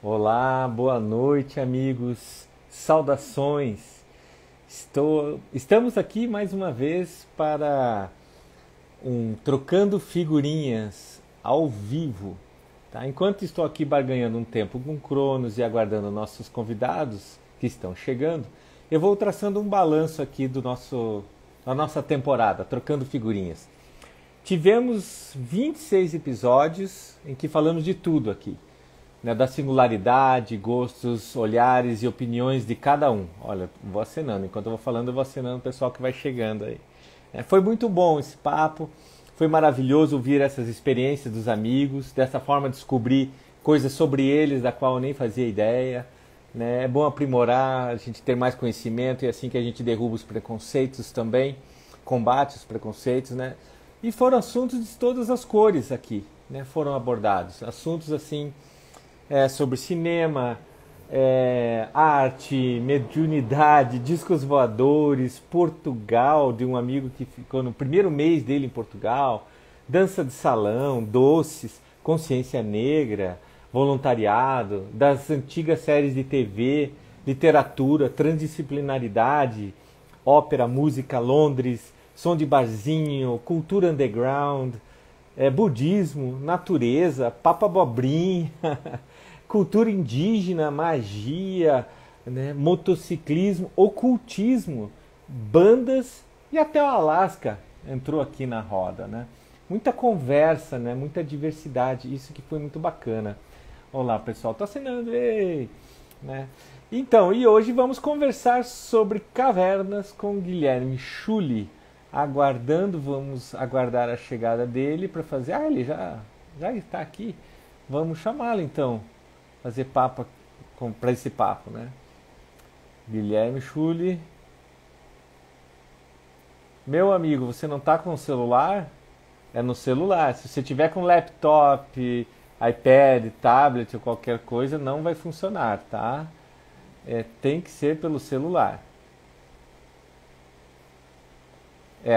Olá, boa noite, amigos. Saudações. Estamos aqui mais uma vez para um trocando figurinhas ao vivo, tá? Enquanto estou aqui barganhando um tempo com Cronos e aguardando nossos convidados que estão chegando, eu vou traçando um balanço aqui da nossa temporada, trocando figurinhas. Tivemos 26 episódios em que falamos de tudo aqui, né, da singularidade, gostos, olhares e opiniões de cada um. Olha, vou acenando, enquanto eu vou falando, eu vou acenando o pessoal que vai chegando aí. Foi muito bom esse papo, foi maravilhoso ouvir essas experiências dos amigos, dessa forma descobrir coisas sobre eles da qual eu nem fazia ideia. Né? É bom aprimorar, a gente ter mais conhecimento e assim que a gente derruba os preconceitos também, combate os preconceitos, né? E foram assuntos de todas as cores aqui, né? Foram abordados, assuntos assim sobre cinema, arte, mediunidade, discos voadores, Portugal, de um amigo que ficou no primeiro mês dele em Portugal, dança de salão, doces, consciência negra, voluntariado, das antigas séries de TV, literatura, transdisciplinaridade, ópera, música, Londres, som de barzinho, cultura underground, budismo, natureza, papo abobrinha, cultura indígena, magia, né, motociclismo, ocultismo, bandas e até o Alasca entrou aqui na roda, né? Muita conversa, né? Muita diversidade, isso que foi muito bacana. Olá, pessoal, tô assinando, ei! Né? Então, e hoje vamos conversar sobre cavernas com Guilherme Schulli. Vamos aguardar a chegada dele para fazer. Ah, ele já está aqui. Vamos chamá-lo então, fazer papo para esse papo, né? Guilherme Schulli. Meu amigo, você não está com o celular? É no celular. Se você tiver com laptop, iPad, tablet ou qualquer coisa, não vai funcionar, tá? Tem que ser pelo celular.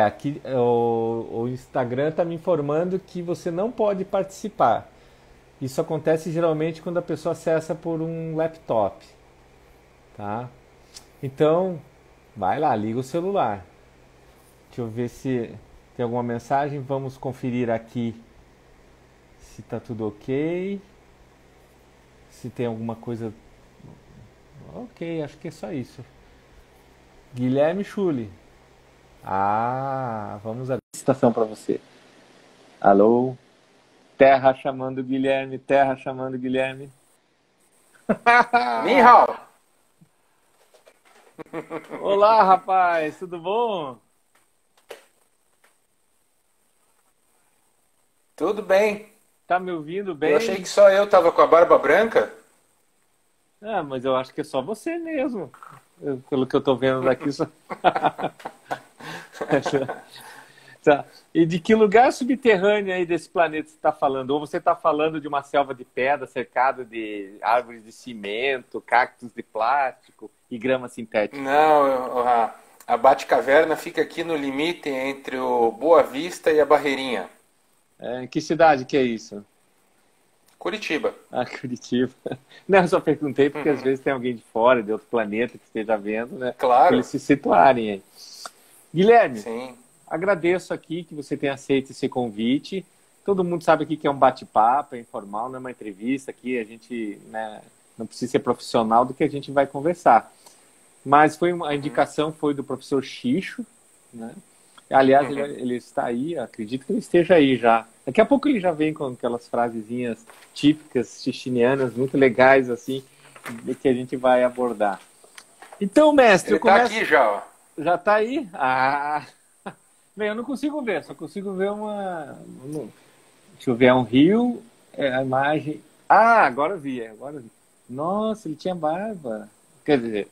Aqui o Instagram está me informando que você não pode participar. Isso acontece geralmente quando a pessoa acessa por um laptop, tá? Então, vai lá, liga o celular. Deixa eu ver se tem alguma mensagem. Vamos conferir aqui se está tudo ok. Se tem alguma coisa. Ok, acho que é só isso. Guilherme Schulli. Vamos abrir a citação para você. Alô? Terra chamando Guilherme, terra chamando Guilherme. Ni hao. Olá, rapaz, tudo bom? Tudo bem. Tá me ouvindo Eu achei bem? que só eu tava com a barba branca. Mas eu acho que é só você mesmo. Pelo que eu tô vendo daqui. Tá. E de que lugar subterrâneo aí desse planeta você está falando? Ou você está falando de uma selva de pedra cercada de árvores de cimento, cactos de plástico e grama sintética? Não, a Batcaverna fica aqui no limite entre o Boa Vista e a Barreirinha. Em que cidade que é isso? Curitiba. Curitiba. Não, eu só perguntei porque às vezes tem alguém de fora, de outro planeta que esteja vendo, né? Para Claro. eles se situarem aí. Guilherme, Sim. agradeço aqui que você tenha aceito esse convite. Todo mundo sabe aqui que é um bate-papo, é informal, não é uma entrevista aqui. A gente, né, não precisa ser profissional do que a gente vai conversar. Mas a indicação foi do professor Xixo, né? Aliás, ele está aí, acredito que ele esteja aí já. Daqui a pouco ele já vem com aquelas frasezinhas típicas xixinianas, muito legais, assim, que a gente vai abordar. Então, mestre, Ele tá aqui já, ó. Já está aí? Bem, eu não consigo ver, só consigo ver uma. Deixa eu ver, é um rio, a imagem. Agora eu vi, agora eu vi. Nossa, ele tinha barba. Quer dizer.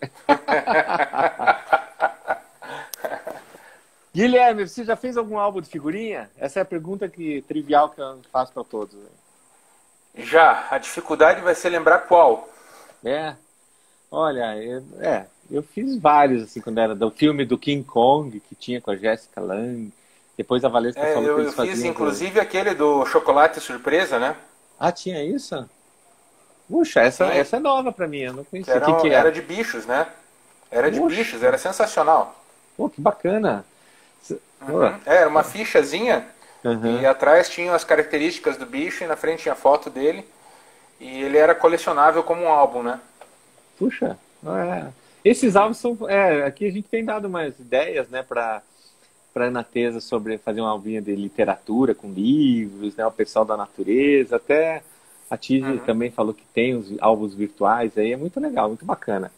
Guilherme, você já fez algum álbum de figurinha? Essa é a pergunta trivial que eu faço para todos. Já. A dificuldade vai ser lembrar qual. Olha, eu fiz vários, assim, quando era do filme do King Kong, que tinha com a Jessica Lange. Depois a Valesca falou que eles Eu fiz faziam... inclusive aquele do chocolate surpresa, né? Tinha isso? Puxa, essa Sim, é nova pra mim, eu não que conhecia. O que que era é? de bichos, né? Era de bichos, Puxa, era sensacional. pô, que bacana. Pô, Uhum. Era uma fichazinha e aham. atrás tinham as características do bicho e na frente tinha a foto dele. E ele era colecionável como um álbum, né? Puxa, esses álbuns são. Aqui a gente tem dado umas ideias, né, para a Anatesa sobre fazer uma aulinha de literatura com livros, né, o pessoal da natureza, até a Tise Uhum, também falou que tem os álbuns virtuais aí, é muito legal, muito bacana.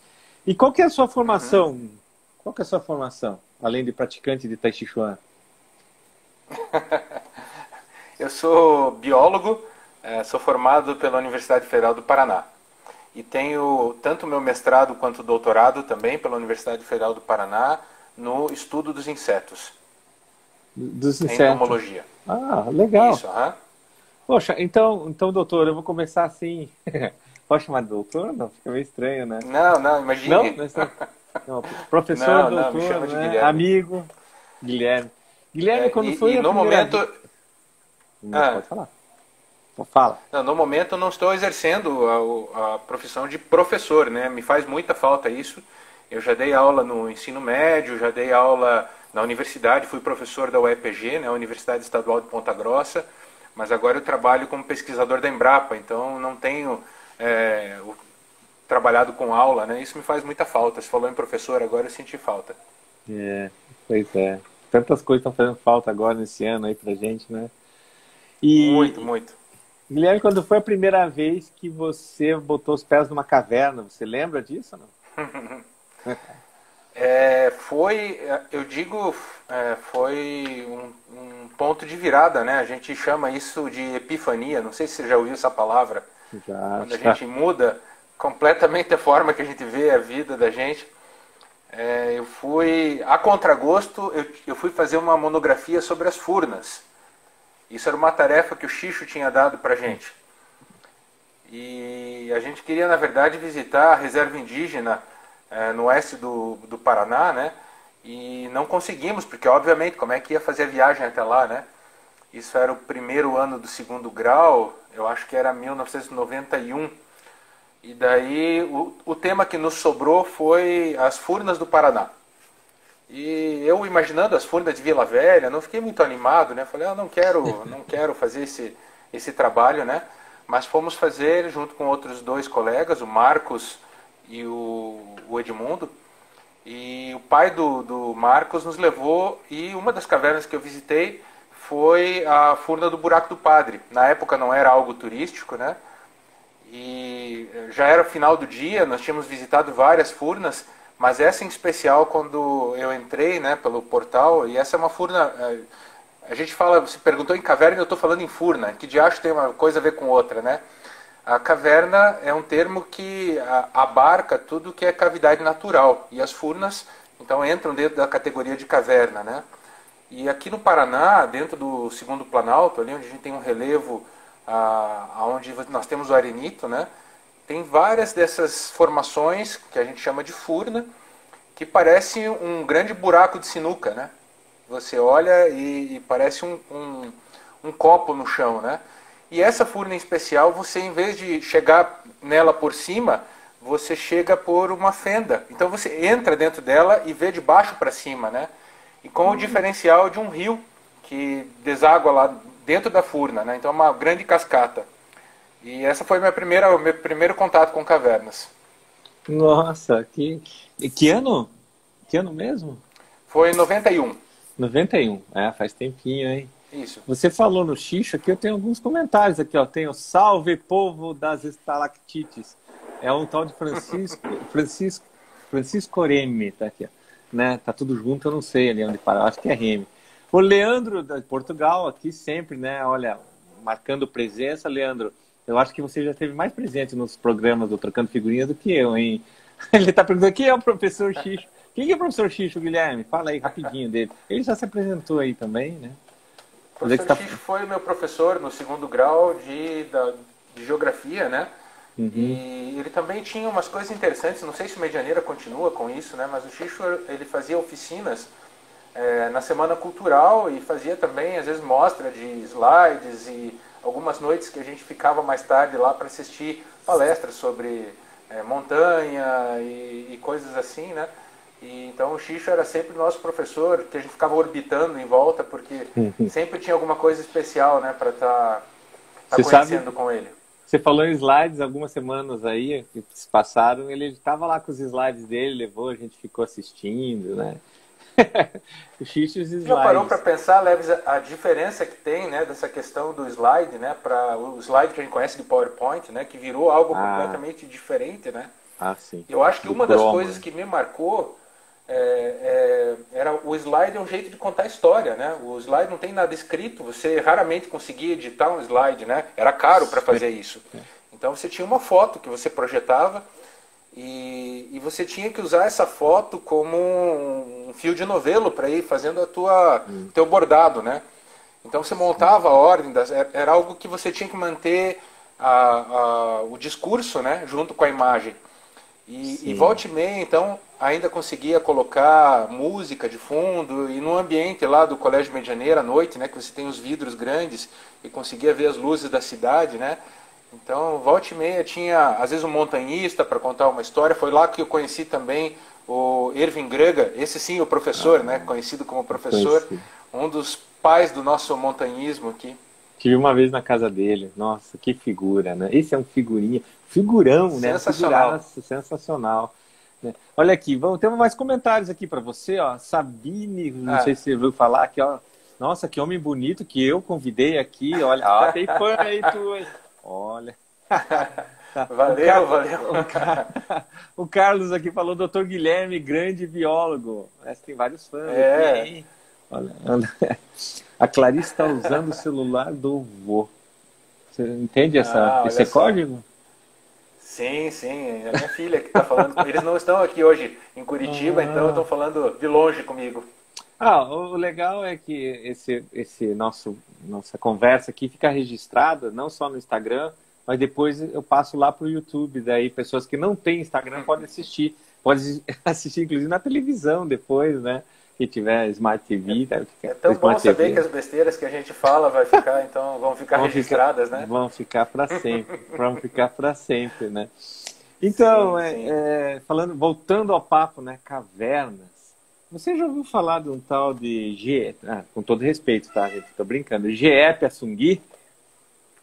E qual que é a sua uhum. formação? Qual que é a sua formação, além de praticante de Tai Chi Chuan? Eu sou biólogo, sou formado pela Universidade Federal do Paraná. E tenho tanto meu mestrado quanto doutorado também pela Universidade Federal do Paraná no estudo dos insetos, Dos em insetos. entomologia. Ah, legal. Isso, aham. Poxa, então, doutor, eu vou começar assim. Pode chamar de doutor? Não, fica meio estranho, né? Não, não, Não? imagine. Não, professor, Não, não, me doutor, chama de né? Guilherme. Amigo, Guilherme. Guilherme, quando foi E a no primeira momento, vez. Não, ah, pode falar. Fala. não, no momento eu não estou exercendo a profissão de professor, né? Me faz muita falta isso. Eu já dei aula no ensino médio, já dei aula na universidade, fui professor da UEPG, né, Universidade Estadual de Ponta Grossa, mas agora eu trabalho como pesquisador da Embrapa, então não tenho trabalhado com aula, né? Isso me faz muita falta. Você falou em professor, agora eu senti falta. É, pois é. Tantas coisas estão fazendo falta agora nesse ano aí pra gente, né? Muito, E, muito. Guilherme, quando foi a primeira vez que você botou os pés numa caverna, você lembra disso ou não? Eu digo, foi um ponto de virada, né? A gente chama isso de epifania. Não sei se você já ouviu essa palavra. Já, Quando a já. gente muda completamente a forma que a gente vê a vida da gente. Eu fui, a contragosto, eu fui fazer uma monografia sobre as furnas. Isso era uma tarefa que o Xixo tinha dado pra gente. E a gente queria, na verdade, visitar a reserva indígena no oeste do Paraná, né? E não conseguimos, porque, obviamente, como é que ia fazer a viagem até lá, né? Isso era o primeiro ano do segundo grau, eu acho que era 1991. E daí o tema que nos sobrou foi as furnas do Paraná. E eu imaginando as furnas de Vila Velha, não fiquei muito animado, né? Falei, não quero fazer esse trabalho, né? Mas fomos fazer junto com outros dois colegas, o Marcos e o Edmundo. E o pai do Marcos nos levou e uma das cavernas que eu visitei foi a Furna do Buraco do Padre. Na época não era algo turístico, né? E já era final do dia, nós tínhamos visitado várias furnas, mas essa em especial quando eu entrei, né, pelo portal, e essa é uma furna, a gente fala, você perguntou em caverna, eu estou falando em furna, que de acho tem uma coisa a ver com outra, né? A caverna é um termo que abarca tudo que é cavidade natural, e as furnas, então, entram dentro da categoria de caverna, né? E aqui no Paraná, dentro do Segundo Planalto, ali onde a gente tem um relevo, onde nós temos o arenito, né? Tem várias dessas formações que a gente chama de furna, que parece um grande buraco de sinuca, né? Você olha e parece um copo no chão, né? E essa furna em especial, você em vez de chegar nela por cima, você chega por uma fenda. Então você entra dentro dela e vê de baixo para cima, né? E com o diferencial de um rio que deságua lá dentro da furna, né? Então é uma grande cascata. E essa foi o meu primeiro contato com cavernas. Nossa, que ano? Que ano mesmo? Foi em 91. 91. Faz tempinho, hein? Isso. Você falou no xixo, aqui eu tenho alguns comentários aqui, ó. Tem o Salve Povo das Estalactites. É um tal de Francisco Reme, tá aqui, ó. Né? Tá tudo junto, eu não sei ali onde para. Eu acho que é Reme. O Leandro de Portugal aqui sempre, né? Olha, marcando presença, Leandro. Eu acho que você já esteve mais presente nos programas do Trocando Figurinhas do que eu, hein? Ele tá perguntando quem é o professor Xixo. Quem é o professor Xixo, Guilherme? Fala aí rapidinho dele. Ele já se apresentou aí também, né? O professor Xixo foi meu professor no segundo grau de geografia, né? Uhum. E ele também tinha umas coisas interessantes, não sei se o Medianeira continua com isso, né? Mas o Xixo, ele fazia oficinas na Semana Cultural e fazia também, às vezes, mostra de slides e algumas noites que a gente ficava mais tarde lá para assistir palestras sobre montanha e coisas assim, né? E, então o Xixo era sempre o nosso professor, que a gente ficava orbitando em volta, porque sempre tinha alguma coisa especial, né, para estar conhecendo com ele. Você falou em slides algumas semanas aí, que se passaram, ele estava lá com os slides dele, levou, a gente ficou assistindo, né? O Xixo e os slides. Já parou para pensar, Leves, a diferença que tem, né, dessa questão do slide, né, para o slide que a gente conhece de PowerPoint, né, que virou algo completamente diferente, né? Sim. Eu acho que uma das coisas que me marcou era o slide é um jeito de contar história, né? O slide não tem nada escrito, você raramente conseguia editar um slide, né? Era caro para fazer isso. Então você tinha uma foto que você projetava e você tinha que usar essa foto como um fio de novelo para ir fazendo teu bordado, né? Então você montava a ordem, era algo que você tinha que manter o discurso, né, junto com a imagem. E volta e meia, então, ainda conseguia colocar música de fundo, e no ambiente lá do Colégio Medianeira à noite, né, que você tem os vidros grandes e conseguia ver as luzes da cidade, né? Então, volta e meia tinha, às vezes, um montanhista para contar uma história. Foi lá que eu conheci também o Erwin Gröger, esse sim, o professor, né, conhecido como professor, um dos pais do nosso montanhismo aqui. Tive uma vez na casa dele. Nossa, que figura, né? Esse é um figurão, né? Sensacional. Sensacional. Né? Olha aqui, temos mais comentários aqui para você, ó. Sabine, não sei se você ouviu falar aqui, ó. Nossa, que homem bonito que eu convidei aqui. Olha, tem fã aí, tu. Olha. Valeu. O Carlos aqui falou, Dr. Guilherme, grande biólogo. Tem vários fãs aqui, hein? Olha. A Clarice está usando o celular do vô. Você entende esse código? Sim. É a minha filha que está falando. Eles não estão aqui hoje em Curitiba, então estão falando de longe comigo. O legal é que nossa conversa aqui fica registrada, não só no Instagram, mas depois eu passo lá para o YouTube. Daí pessoas que não têm Instagram podem assistir. Pode assistir, inclusive, na televisão depois, né? Que tiver Smart TV. É tão bom saber que as besteiras que a gente fala vão ficar registradas, né? Vão ficar para sempre. Né? Então, voltando ao papo, né? Cavernas. Você já ouviu falar de um tal de com todo respeito, tá, gente? Tô brincando. Jeep Assungui?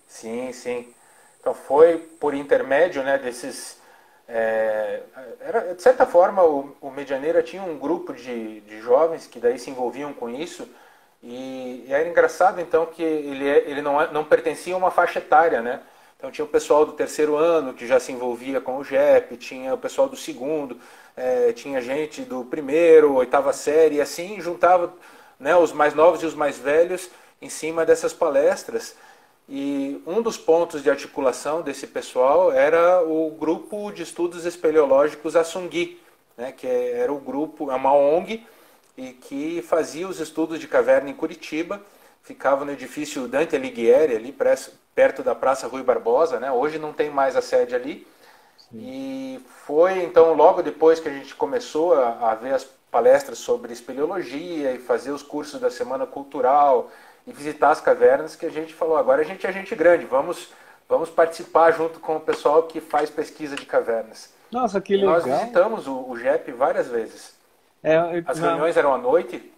Sim. Então foi por intermédio, né, desses... de certa forma, o Medianeira tinha um grupo de jovens que daí se envolviam com isso, e era engraçado então que ele não pertencia a uma faixa etária, né? Então tinha o pessoal do terceiro ano que já se envolvia com o JEP, tinha o pessoal do segundo, tinha gente do primeiro, oitava série, e assim juntava, né, os mais novos e os mais velhos em cima dessas palestras. E um dos pontos de articulação desse pessoal era o grupo de estudos espeleológicos Assungui, né, que era o grupo, é uma ONG, e que fazia os estudos de caverna em Curitiba, ficava no edifício Dante Alighieri, ali perto da Praça Rui Barbosa, né? Hoje não tem mais a sede ali. Sim. E foi então logo depois que a gente começou a ver as palestras sobre espeleologia e fazer os cursos da Semana Cultural e visitar as cavernas, que a gente falou, agora a gente é gente grande, vamos participar junto com o pessoal que faz pesquisa de cavernas. Nossa, que legal. Nós visitamos o JEP várias vezes. As reuniões eram à noite.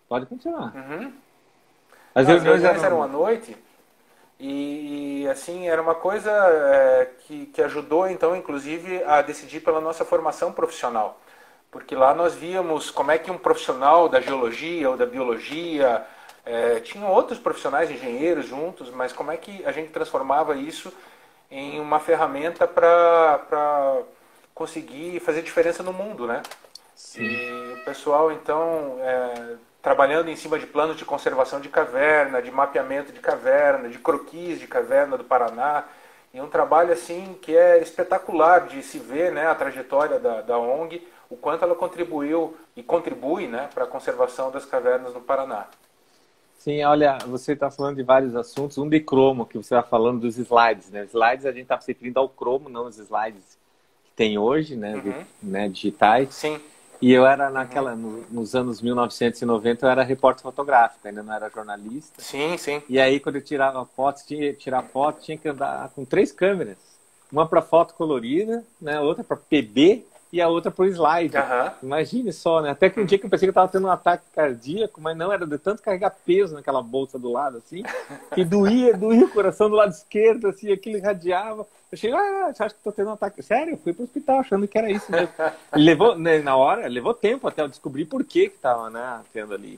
Pode continuar. Uhum. As reuniões eram à noite e assim, era uma coisa que ajudou, então, inclusive, a decidir pela nossa formação profissional. Porque lá nós víamos como é que um profissional da geologia ou da biologia, tinham outros profissionais engenheiros juntos, mas como é que a gente transformava isso em uma ferramenta para conseguir fazer diferença no mundo, né? Sim. E o pessoal, então, trabalhando em cima de planos de conservação de caverna, de mapeamento de caverna, de croquis de caverna do Paraná, e um trabalho assim que é espetacular de se ver, né, a trajetória da ONG, o quanto ela contribuiu e contribui, né, para a conservação das cavernas no Paraná. Sim, olha, você está falando de vários assuntos, um de cromo, que você está falando dos slides, né? Slides a gente está se referindo ao cromo, não os slides que tem hoje, né, digitais. Sim. E eu era nos anos 1990, eu era repórter fotográfico, ainda não era jornalista. Sim, sim. E aí, quando eu tirava fotos, tinha que tirar foto, tinha que andar com 3 câmeras. Uma para foto colorida, né? Outra para PB e a outra para o slide. Aham. Imagine só, né? Até que um dia que eu pensei que eu estava tendo um ataque cardíaco, mas não, era de tanto carregar peso naquela bolsa do lado, assim, que doía o coração do lado esquerdo, assim, aquilo irradiava. Eu cheguei, você acha que estou tendo um ataque? Sério, eu fui para o hospital achando que era isso mesmo. Levou, né, na hora, levou tempo até eu descobrir por que estava, né, tendo ali.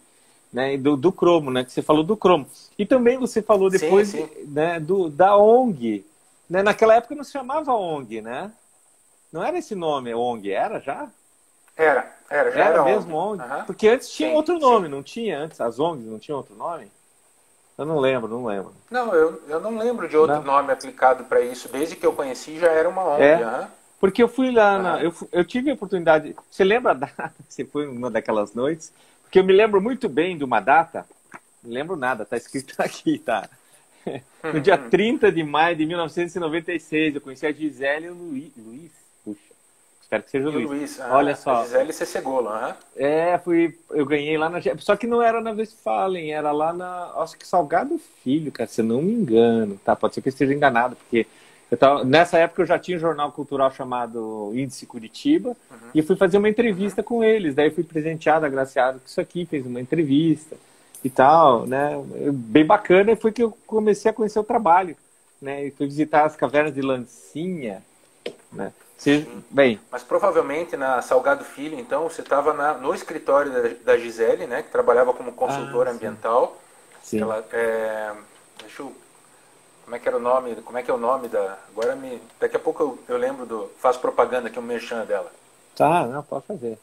Né, do cromo, né? Que você falou do cromo. E também você falou depois, Sim. né, da ONG. Né? Naquela época não se chamava ONG, né? Não era esse nome, ONG, era já? Já Era ONG. mesmo ONG? Aham. Porque antes tinha Sim, outro nome, sim. não tinha? Antes as ONGs não tinham outro nome? Eu não lembro. Não, eu não lembro de outro Não. nome aplicado para isso. Desde que eu conheci já era uma ONG. É. Aham. Porque eu fui lá, Aham. eu tive a oportunidade. Você lembra a data que você foi numa daquelas noites? Porque eu me lembro muito bem de uma data, não lembro nada, tá escrito aqui, tá? No dia 30 de maio de 1996, eu conheci a Gisele e o Luiz. Puxa, espero que seja o E o Luiz. Luiz. Olha só. A Gisele Cecegolo. Aham. Eu ganhei lá na. Só que não era na Westfalen, era lá na. Acho que Salgado Filho, cara, se eu não me engano, tá? Pode ser que eu esteja enganado, porque nessa época eu já tinha um jornal cultural chamado Índice Curitiba, e eu fui fazer uma entrevista com eles. Daí eu fui presenteado, agraciado com isso aqui, fez uma entrevista e tal, né? Bem bacana, e foi que eu comecei a conhecer o trabalho, né? E fui visitar as cavernas de Lancinha, né? Bem, Mas provavelmente na Salgado Filho, então, você estava no escritório da Gisele, né? Que trabalhava como consultora sim. ambiental. Sim. Ela, deixa eu... Como é que era o nome? Como é que é o nome da... Agora daqui a pouco eu lembro faço propaganda aqui, um merchan dela. Tá, não, pode fazer.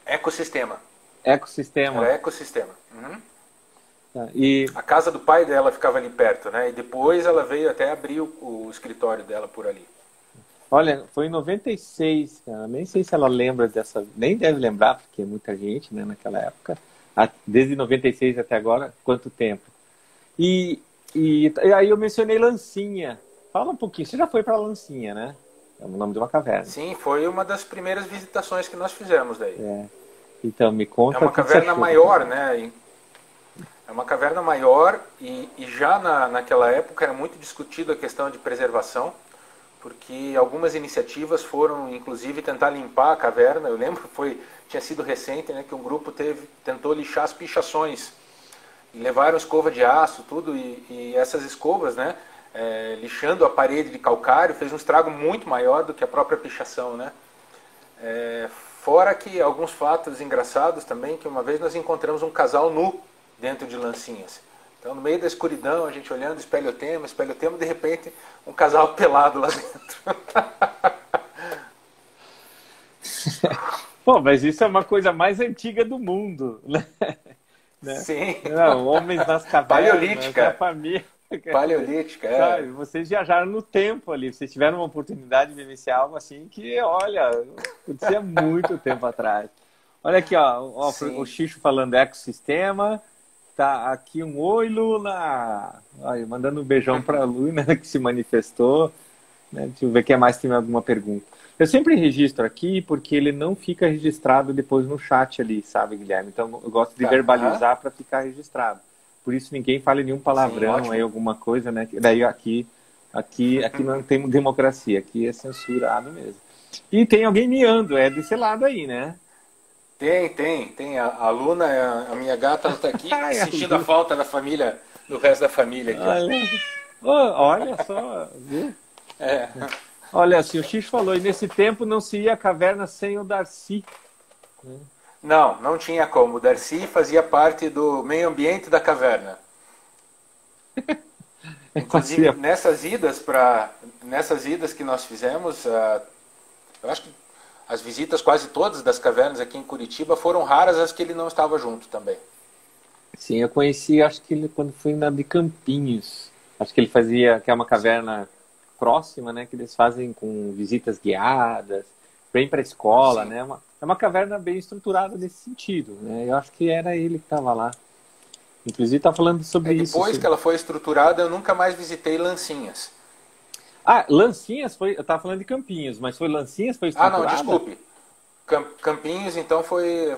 Ecossistema. Ecossistema. Era Ecossistema. Uhum. Tá. E A casa do pai dela ficava ali perto, né? E depois ela veio até abrir o escritório dela por ali. olha, foi em 96, cara. Nem sei se ela lembra dessa, nem deve lembrar, porque é muita gente, né, naquela época. Desde 96 até agora, quanto tempo? E aí eu mencionei Lancinha. Fala um pouquinho, você já foi para Lancinha, né? É o nome de uma caverna. Sim, foi uma das primeiras visitações que nós fizemos daí. Então, me conta. É uma o que você caverna achou. maior, né? É uma caverna maior e já naquela época era muito discutida a questão de preservação, porque algumas iniciativas foram, inclusive, tentar limpar a caverna. Eu lembro que tinha sido recente, né, que um grupo tentou lixar as pichações. E levaram escova de aço, tudo, e essas escovas, né, lixando a parede de calcário, fez um estrago muito maior do que a própria pichação, né? Fora que alguns fatos engraçados também, que uma vez nós encontramos um casal nu dentro de Lancinhas. Então, no meio da escuridão, a gente olhando espelhotema, de repente, um casal pelado lá dentro. Pô, mas isso é uma coisa mais antiga do mundo, né? Sim. Não, homens nas cavernas, Paleolítica. a família. Paleolítica, Sabe, vocês viajaram no tempo ali, vocês tiveram uma oportunidade de vivenciar algo assim que, olha, acontecia muito tempo atrás. Olha aqui, ó, o Xixo falando ecossistema, tá aqui um oi, Luna, olha, mandando um beijão pra Luna, que se manifestou, né? Deixa eu ver quem mais tem alguma pergunta. Eu sempre registro aqui porque ele não fica registrado depois no chat ali, sabe, Guilherme? Então eu gosto de verbalizar para ficar registrado. Por isso ninguém fale nenhum palavrão, aí alguma coisa, né? Daí aqui não tem democracia, aqui é censurado mesmo. E tem alguém miando, é desse lado aí, né? Tem. A Luna, a minha gata, ela tá aqui sentindo a falta da família, do resto da família aqui. Olha só, viu? Olha, assim, o Xixo falou, e nesse tempo não se ia à caverna sem o Darcy. Não tinha como. O Darcy fazia parte do meio ambiente da caverna. Inclusive, nessas idas que nós fizemos, eu acho que as visitas quase todas das cavernas aqui em Curitiba foram raras as que ele não estava junto também. Sim, eu conheci, acho que ele quando fui na de Campinhos. Acho que ele fazia, que é uma caverna próxima, né, que eles fazem com visitas guiadas, bem para a escola, né? É uma caverna bem estruturada nesse sentido, né? Eu acho que era ele que estava lá. Inclusive está falando sobre isso. Depois que ela foi estruturada, eu nunca mais visitei Lancinhas. Lancinhas foi... Eu estava falando de Campinhos, mas foi Lancinhas foi estruturada? Não, desculpe. Campinhos, então, foi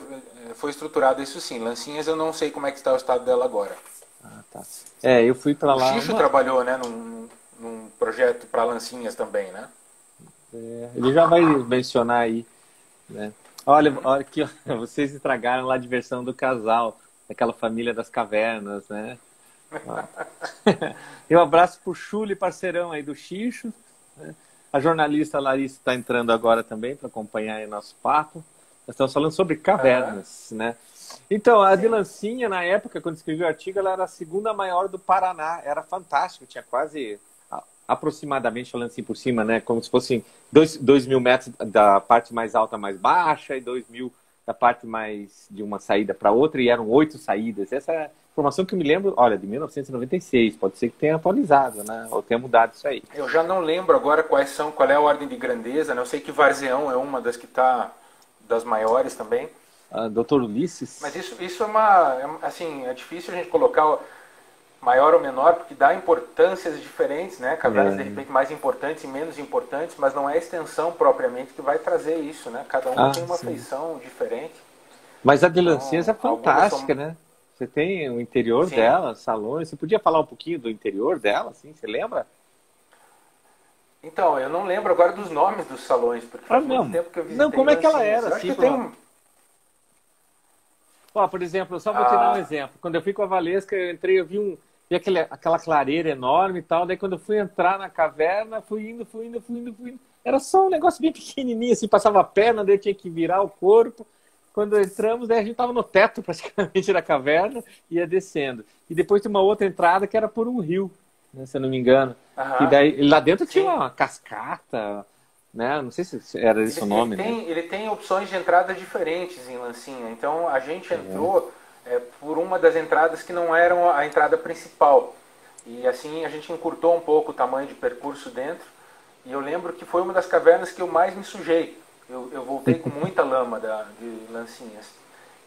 estruturado isso sim. Lancinhas, eu não sei como é que está o estado dela agora. Ah, tá. Eu fui para O lá. Xixo trabalhou, né, num projeto para Lancinhas também, né? Ele já vai mencionar aí, né? Olha aqui, ó, vocês estragaram lá a diversão do casal, daquela família das cavernas, né? E um abraço pro Chule, parceirão aí do Xixo, né? A jornalista Larissa está entrando agora também para acompanhar aí nosso papo. Nós estamos falando sobre cavernas, né? Então, a de Lancinha, na época, quando escrevi o artigo, ela era a segunda maior do Paraná. Era fantástico, tinha quase, aproximadamente, falando assim por cima, né? Como se fossem 2.000 metros da parte mais alta, mais baixa, e 2.000 da parte mais de uma saída para outra, e eram 8 saídas. Essa é a informação que eu me lembro, olha, de 1996. Pode ser que tenha atualizado, né? Ou tenha mudado isso aí. Eu já não lembro agora qual é a ordem de grandeza, né? Eu sei que Varzeão é uma das que está das maiores também. Dr. Ulisses. Mas isso assim, é difícil a gente colocar maior ou menor, porque dá importâncias diferentes, né? Cavernas de repente mais importantes e menos importantes, mas não é a extensão propriamente que vai trazer isso, né? Cada uma tem uma feição diferente. Mas a de Lancinhas é fantástica, né? Você tem o interior dela, salões. Você podia falar um pouquinho do interior dela, assim? Você lembra? Então, eu não lembro agora dos nomes dos salões, porque faz muito tempo que eu visitei. Não, como é que ela Lancinhas. era? Assim, por exemplo, só vou te dar um exemplo. Quando eu fui com a Valesca, eu entrei, eu vi aquela clareira enorme e tal. Daí quando eu fui entrar na caverna, fui indo. Era só um negócio bem pequenininho, assim, passava a perna, daí eu tinha que virar o corpo. Quando entramos, daí a gente estava no teto praticamente da caverna, ia descendo. E depois tem uma outra entrada que era por um rio, né, se eu não me engano. E daí lá dentro tinha uma cascata, né? Não sei se era esse o nome. Ele tem opções de entrada diferentes em Lancinha. Então a gente entrou por uma das entradas que não eram a entrada principal. E assim a gente encurtou um pouco o tamanho de percurso dentro. E eu lembro que foi uma das cavernas que eu mais me sujei. Eu voltei com muita lama de Lancinhas.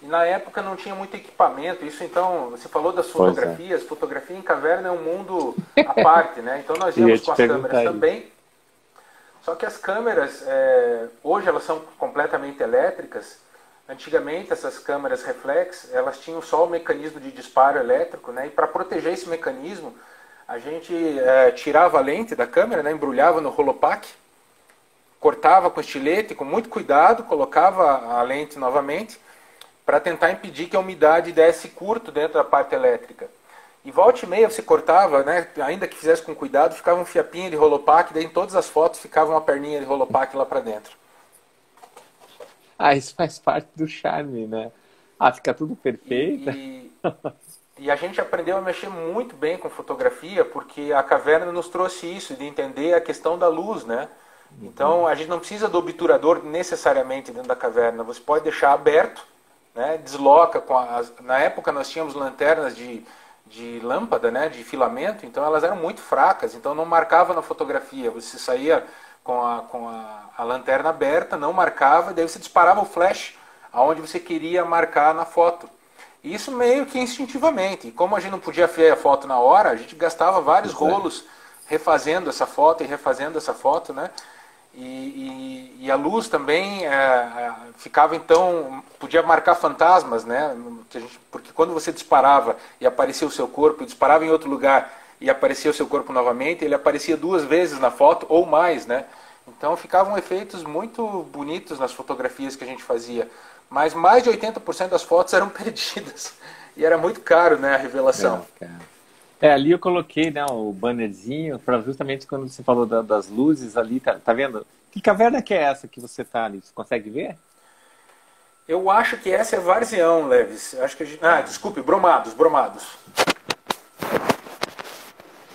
E na época não tinha muito equipamento. Isso então, você falou das fotografias. Fotografia em caverna é um mundo à parte, né? Então nós íamos com as câmeras também. Só que as câmeras, hoje elas são completamente elétricas. Antigamente essas câmeras reflex, elas tinham só o mecanismo de disparo elétrico, né? E para proteger esse mecanismo, a gente tirava a lente da câmera, né? Embrulhava no Holopack, cortava com estilete, com muito cuidado, colocava a lente novamente, para tentar impedir que a umidade desse curto dentro da parte elétrica. E volta e meia você cortava, né? Ainda que fizesse com cuidado, ficava um fiapinho de Holopack, daí em todas as fotos ficava uma perninha de Holopack lá para dentro. Isso faz parte do charme, né? Fica tudo perfeito. E a gente aprendeu a mexer muito bem com fotografia, porque a caverna nos trouxe isso, de entender a questão da luz, né? Então a gente não precisa do obturador necessariamente dentro da caverna, você pode deixar aberto, né? Desloca na época nós tínhamos lanternas de lâmpada, né? De filamento, então elas eram muito fracas, então não marcava na fotografia, você saía com a lanterna aberta, não marcava, e daí você disparava o flash aonde você queria marcar na foto. Isso meio que instintivamente. E como a gente não podia ver a foto na hora, a gente gastava vários rolos refazendo essa foto e refazendo essa foto, né? E a luz também ficava então, podia marcar fantasmas, né? Porque quando você disparava e aparecia o seu corpo, e disparava em outro lugar e aparecia o seu corpo novamente, ele aparecia 2 vezes na foto ou mais, né? Então ficavam efeitos muito bonitos nas fotografias que a gente fazia. Mas mais de 80% das fotos eram perdidas. E era muito caro, né, a revelação. Ali eu coloquei, né, o bannerzinho, para justamente quando você falou das luzes ali, tá vendo? Que caverna que é essa que você tá ali? Você consegue ver? Eu acho que essa é Varzeão, Leves. Acho que desculpe, Bromados.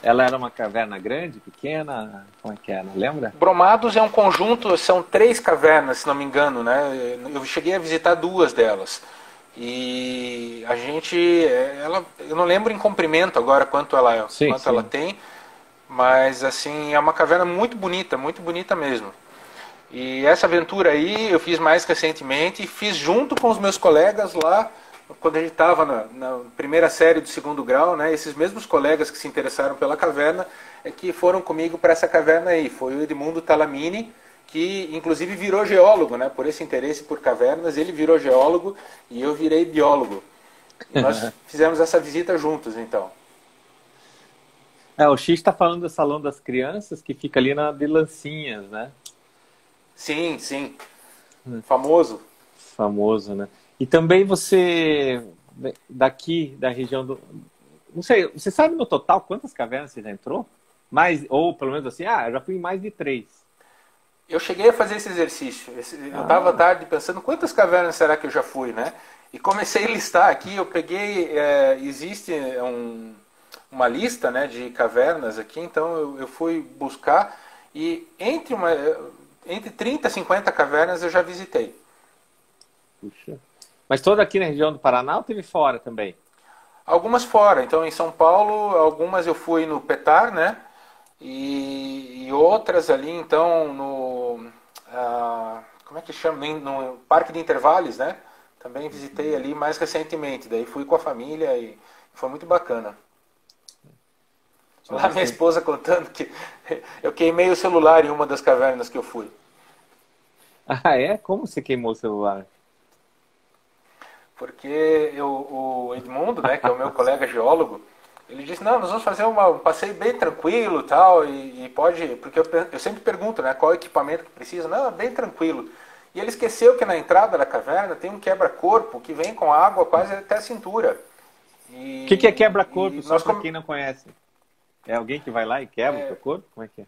Ela era uma caverna grande, pequena? Como é que era? Lembra? Bromados é um conjunto, são 3 cavernas, se não me engano, né? Eu cheguei a visitar 2 delas. E a gente, eu não lembro em comprimento agora quanto ela tem, mas assim, é uma caverna muito bonita mesmo. E essa aventura aí eu fiz mais recentemente, fiz junto com os meus colegas lá, quando a gente estava na primeira série do 2º grau, né? Esses mesmos colegas que se interessaram pela caverna que foram comigo para essa caverna aí. Foi o Edmundo Talamini, que inclusive virou geólogo, né? Por esse interesse por cavernas, ele virou geólogo e eu virei biólogo. E nós fizemos essa visita juntos, então. O X está falando do Salão das Crianças, que fica ali na de Lancinhas, né? Sim, sim. Famoso. Famoso, né? E também você, daqui da região do... Não sei, você sabe no total quantas cavernas você já entrou? Mais, ou pelo menos assim, eu já fui em mais de 3. Eu cheguei a fazer esse exercício. Eu estava à tarde pensando quantas cavernas será que eu já fui, né? E comecei a listar aqui, eu peguei... existe uma lista, né, de cavernas aqui, então eu fui buscar e entre 30 e 50 cavernas eu já visitei. Puxa. Mas toda aqui na região do Paraná ou teve fora também? Algumas fora, então em São Paulo, algumas eu fui no Petar, né? E outras ali, então, como é que chama? No Parque de Intervalos, né? Também visitei ali mais recentemente, daí fui com a família e foi muito bacana. Lá minha esposa contando que eu queimei o celular em uma das cavernas que eu fui. Ah, é? Como você queimou o celular? Porque o Edmundo, né, que é o meu colega geólogo, ele disse, não, nós vamos fazer um passeio bem tranquilo e tal, e pode... Porque eu sempre pergunto, né, qual equipamento que precisa. Não, bem tranquilo. E ele esqueceu que na entrada da caverna tem um quebra-corpo que vem com água quase até a cintura. O que é quebra-corpo, só para quem não conhece? É alguém que vai lá e quebra o corpo? Como é que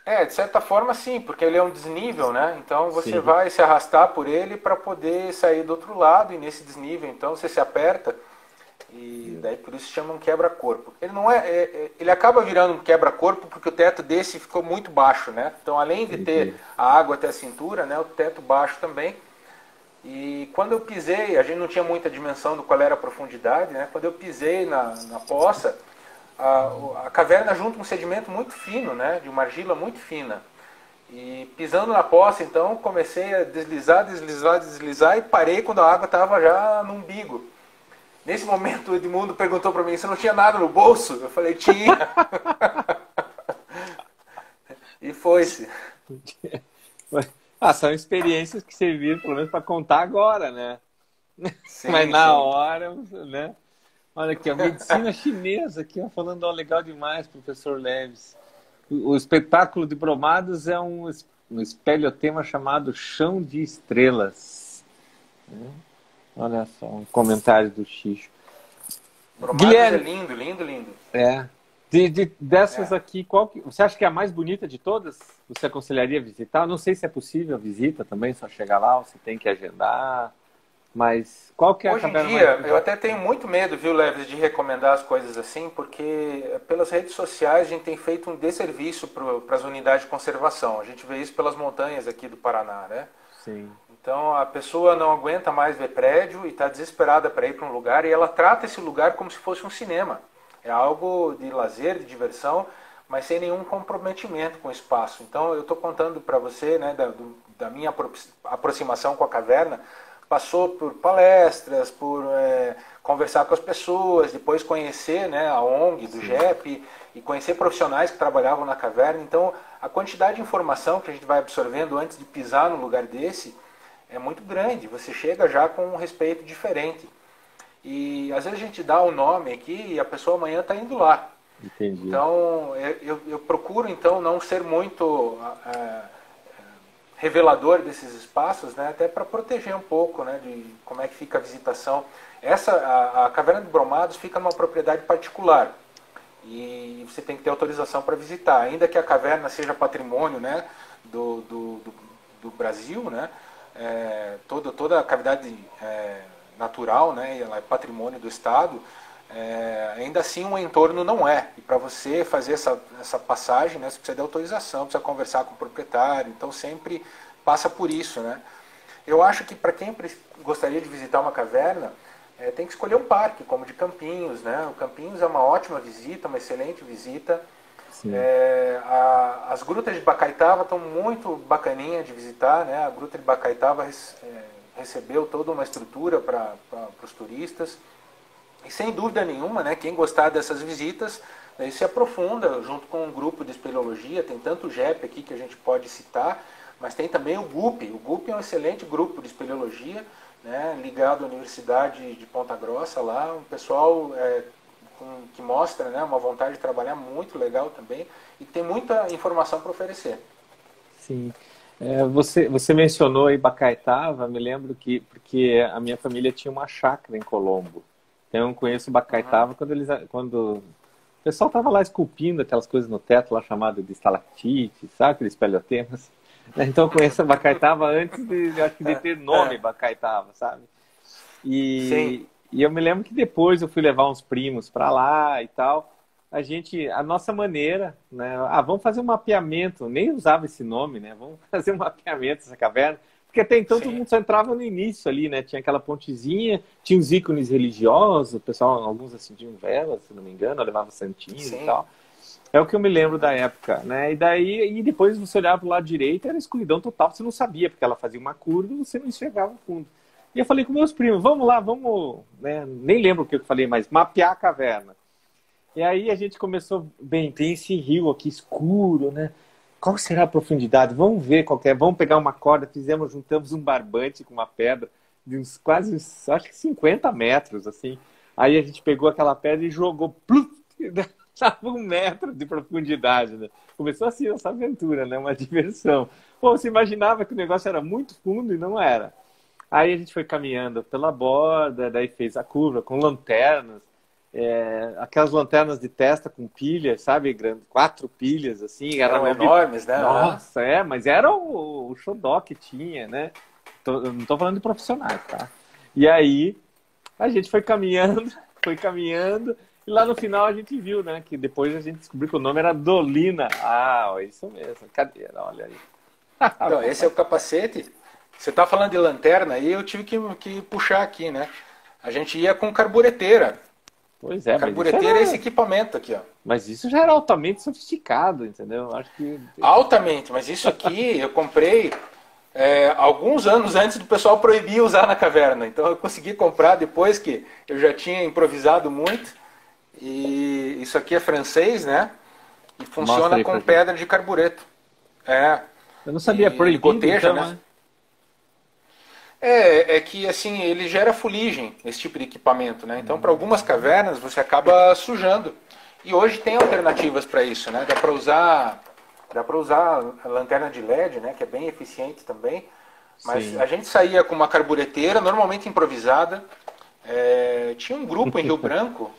é? De certa forma sim, porque ele é um desnível, né? Então você vai se arrastar por ele para poder sair do outro lado, e nesse desnível, então você se aperta, e daí por isso chama um quebra-corpo. Ele não ele acaba virando um quebra-corpo porque o teto desse ficou muito baixo, né? Então além de ter a água até a cintura, né, o teto baixo também. E quando eu pisei, a gente não tinha muita dimensão do qual era a profundidade, né? Quando eu pisei na poça, a caverna junta um sedimento muito fino, né, de uma argila muito fina. E pisando na poça, então, comecei a deslizar e parei quando a água estava já no umbigo. Nesse momento o Edmundo perguntou para mim, você não tinha nada no bolso? Eu falei, tinha. E foi-se. São experiências que serviram pelo menos para contar agora, né? Sim, mas na hora, né? Olha aqui, a medicina chinesa, aqui, falando legal demais, professor Leves. O espetáculo de Bromados é um espeleotema chamado Chão de Estrelas. Olha só, um comentário do Xixo. Bromados Guilherme, é lindo, lindo, lindo. Dessas aqui, você acha que é a mais bonita de todas? Você aconselharia visitar? Não sei se é possível a visita também, só chegar lá, você tem que agendar. Mas qual que é Hoje em dia, eu até tenho muito medo, viu, Leves, de recomendar as coisas assim, porque pelas redes sociais a gente tem feito um desserviço para as unidades de conservação. A gente vê isso pelas montanhas aqui do Paraná, né? Sim. Então a pessoa não aguenta mais ver prédio e está desesperada para ir para um lugar e ela trata esse lugar como se fosse um cinema. É algo de lazer, de diversão, mas sem nenhum comprometimento com o espaço. Então eu estou contando para você, né, da minha aproximação com a caverna. Passou por palestras, por conversar com as pessoas, depois conhecer, né, a ONG do GEP e conhecer profissionais que trabalhavam na caverna. Então, a quantidade de informação que a gente vai absorvendo antes de pisar num lugar desse é muito grande. Você chega já com um respeito diferente. E às vezes a gente dá o nome aqui e a pessoa amanhã está indo lá. Entendi. Então, eu procuro então não ser muito... revelador desses espaços, né, até para proteger um pouco, né, de como é que fica a visitação. A caverna de Bromados fica numa propriedade particular e você tem que ter autorização para visitar, ainda que a caverna seja patrimônio, né, do Brasil, né, toda a cavidade natural, né, ela é patrimônio do Estado. Ainda assim o entorno não é, e para você fazer essa passagem, né, você precisa de autorização, precisa conversar com o proprietário, então sempre passa por isso, né. Eu acho que para quem gostaria de visitar uma caverna, tem que escolher um parque, como o de Campinhos, né. O Campinhos é uma ótima visita, uma excelente visita. As grutas de Bacaitava estão muito bacaninha de visitar, né. A gruta de Bacaitava recebeu toda uma estrutura para os turistas. E sem dúvida nenhuma, né, quem gostar dessas visitas Daí se aprofunda junto com um grupo de espeleologia, tem tanto o GEP aqui que a gente pode citar, mas tem também o GUP. O GUP é um excelente grupo de espeleologia, né, ligado à Universidade de Ponta Grossa lá, um pessoal que mostra, né, uma vontade de trabalhar muito legal também e tem muita informação para oferecer. Sim. Você mencionou aí Bacaitava, me lembro que, porque a minha família tinha uma chácara em Colombo. Então eu conheço Bacaitava quando o pessoal estava lá esculpindo aquelas coisas no teto lá chamado de estalactite, sabe, aqueles espeleotemas. Então eu conheço Bacaitava antes acho que de ter nome Bacaitava, sabe? Sim. E eu me lembro que depois eu fui levar uns primos para lá e tal. A nossa maneira, né? Vamos fazer um mapeamento. Nem usava esse nome, né? Vamos fazer um mapeamento dessa caverna. Porque até então todo mundo só entrava no início ali, né? Tinha aquela pontezinha, tinha os ícones religiosos, o pessoal, alguns acendiam velas, se não me engano, levava santinhos e tal. É o que eu me lembro da época, né? E depois você olhava pro lado direito, era escuridão total, você não sabia, porque ela fazia uma curva e você não enxergava o fundo. E eu falei com meus primos, vamos lá, vamos, né? Nem lembro o que eu falei, mas mapear a caverna. E aí a gente começou, bem, tem esse rio aqui escuro, né? Qual será a profundidade? Vamos ver qual é. Vamos pegar uma corda, juntamos um barbante com uma pedra de uns quase, acho que 50 metros, assim. Aí a gente pegou aquela pedra e jogou, pluf, estava 1 metro de profundidade, né? Começou assim essa aventura, né? Uma diversão. Pô, você imaginava que o negócio era muito fundo e não era. Aí a gente foi caminhando pela borda, daí fez a curva com lanternas, aquelas lanternas de testa com pilhas, sabe? 4 pilhas, assim. Eram enormes, né? Nossa, mas era o xodó que tinha, né? Eu não tô falando de profissionais, tá? E aí a gente foi caminhando, e lá no final a gente viu, né? Que depois a gente descobriu que o nome era Dolina. Isso mesmo. Cadê? Olha aí. Então, esse é o capacete. Você está falando de lanterna e eu tive que puxar aqui, né? A gente ia com carbureteira. Pois é, carbureteira é esse equipamento aqui, ó. Mas isso já era altamente sofisticado, entendeu? Acho que... Altamente, mas isso aqui eu comprei alguns anos antes do pessoal proibir usar na caverna. Então eu consegui comprar depois que eu já tinha improvisado muito. E isso aqui é francês, né? E funciona com pedra de carbureto. Eu não sabia, proibido, goteja, então, né? É que assim, ele gera fuligem, esse tipo de equipamento, né? Então, para algumas cavernas, você acaba sujando. E hoje tem alternativas para isso, né? Dá para usar a lanterna de LED, né? Que é bem eficiente também. Mas Sim. A gente saía com uma carbureteira, normalmente improvisada. Tinha um grupo em Rio Branco,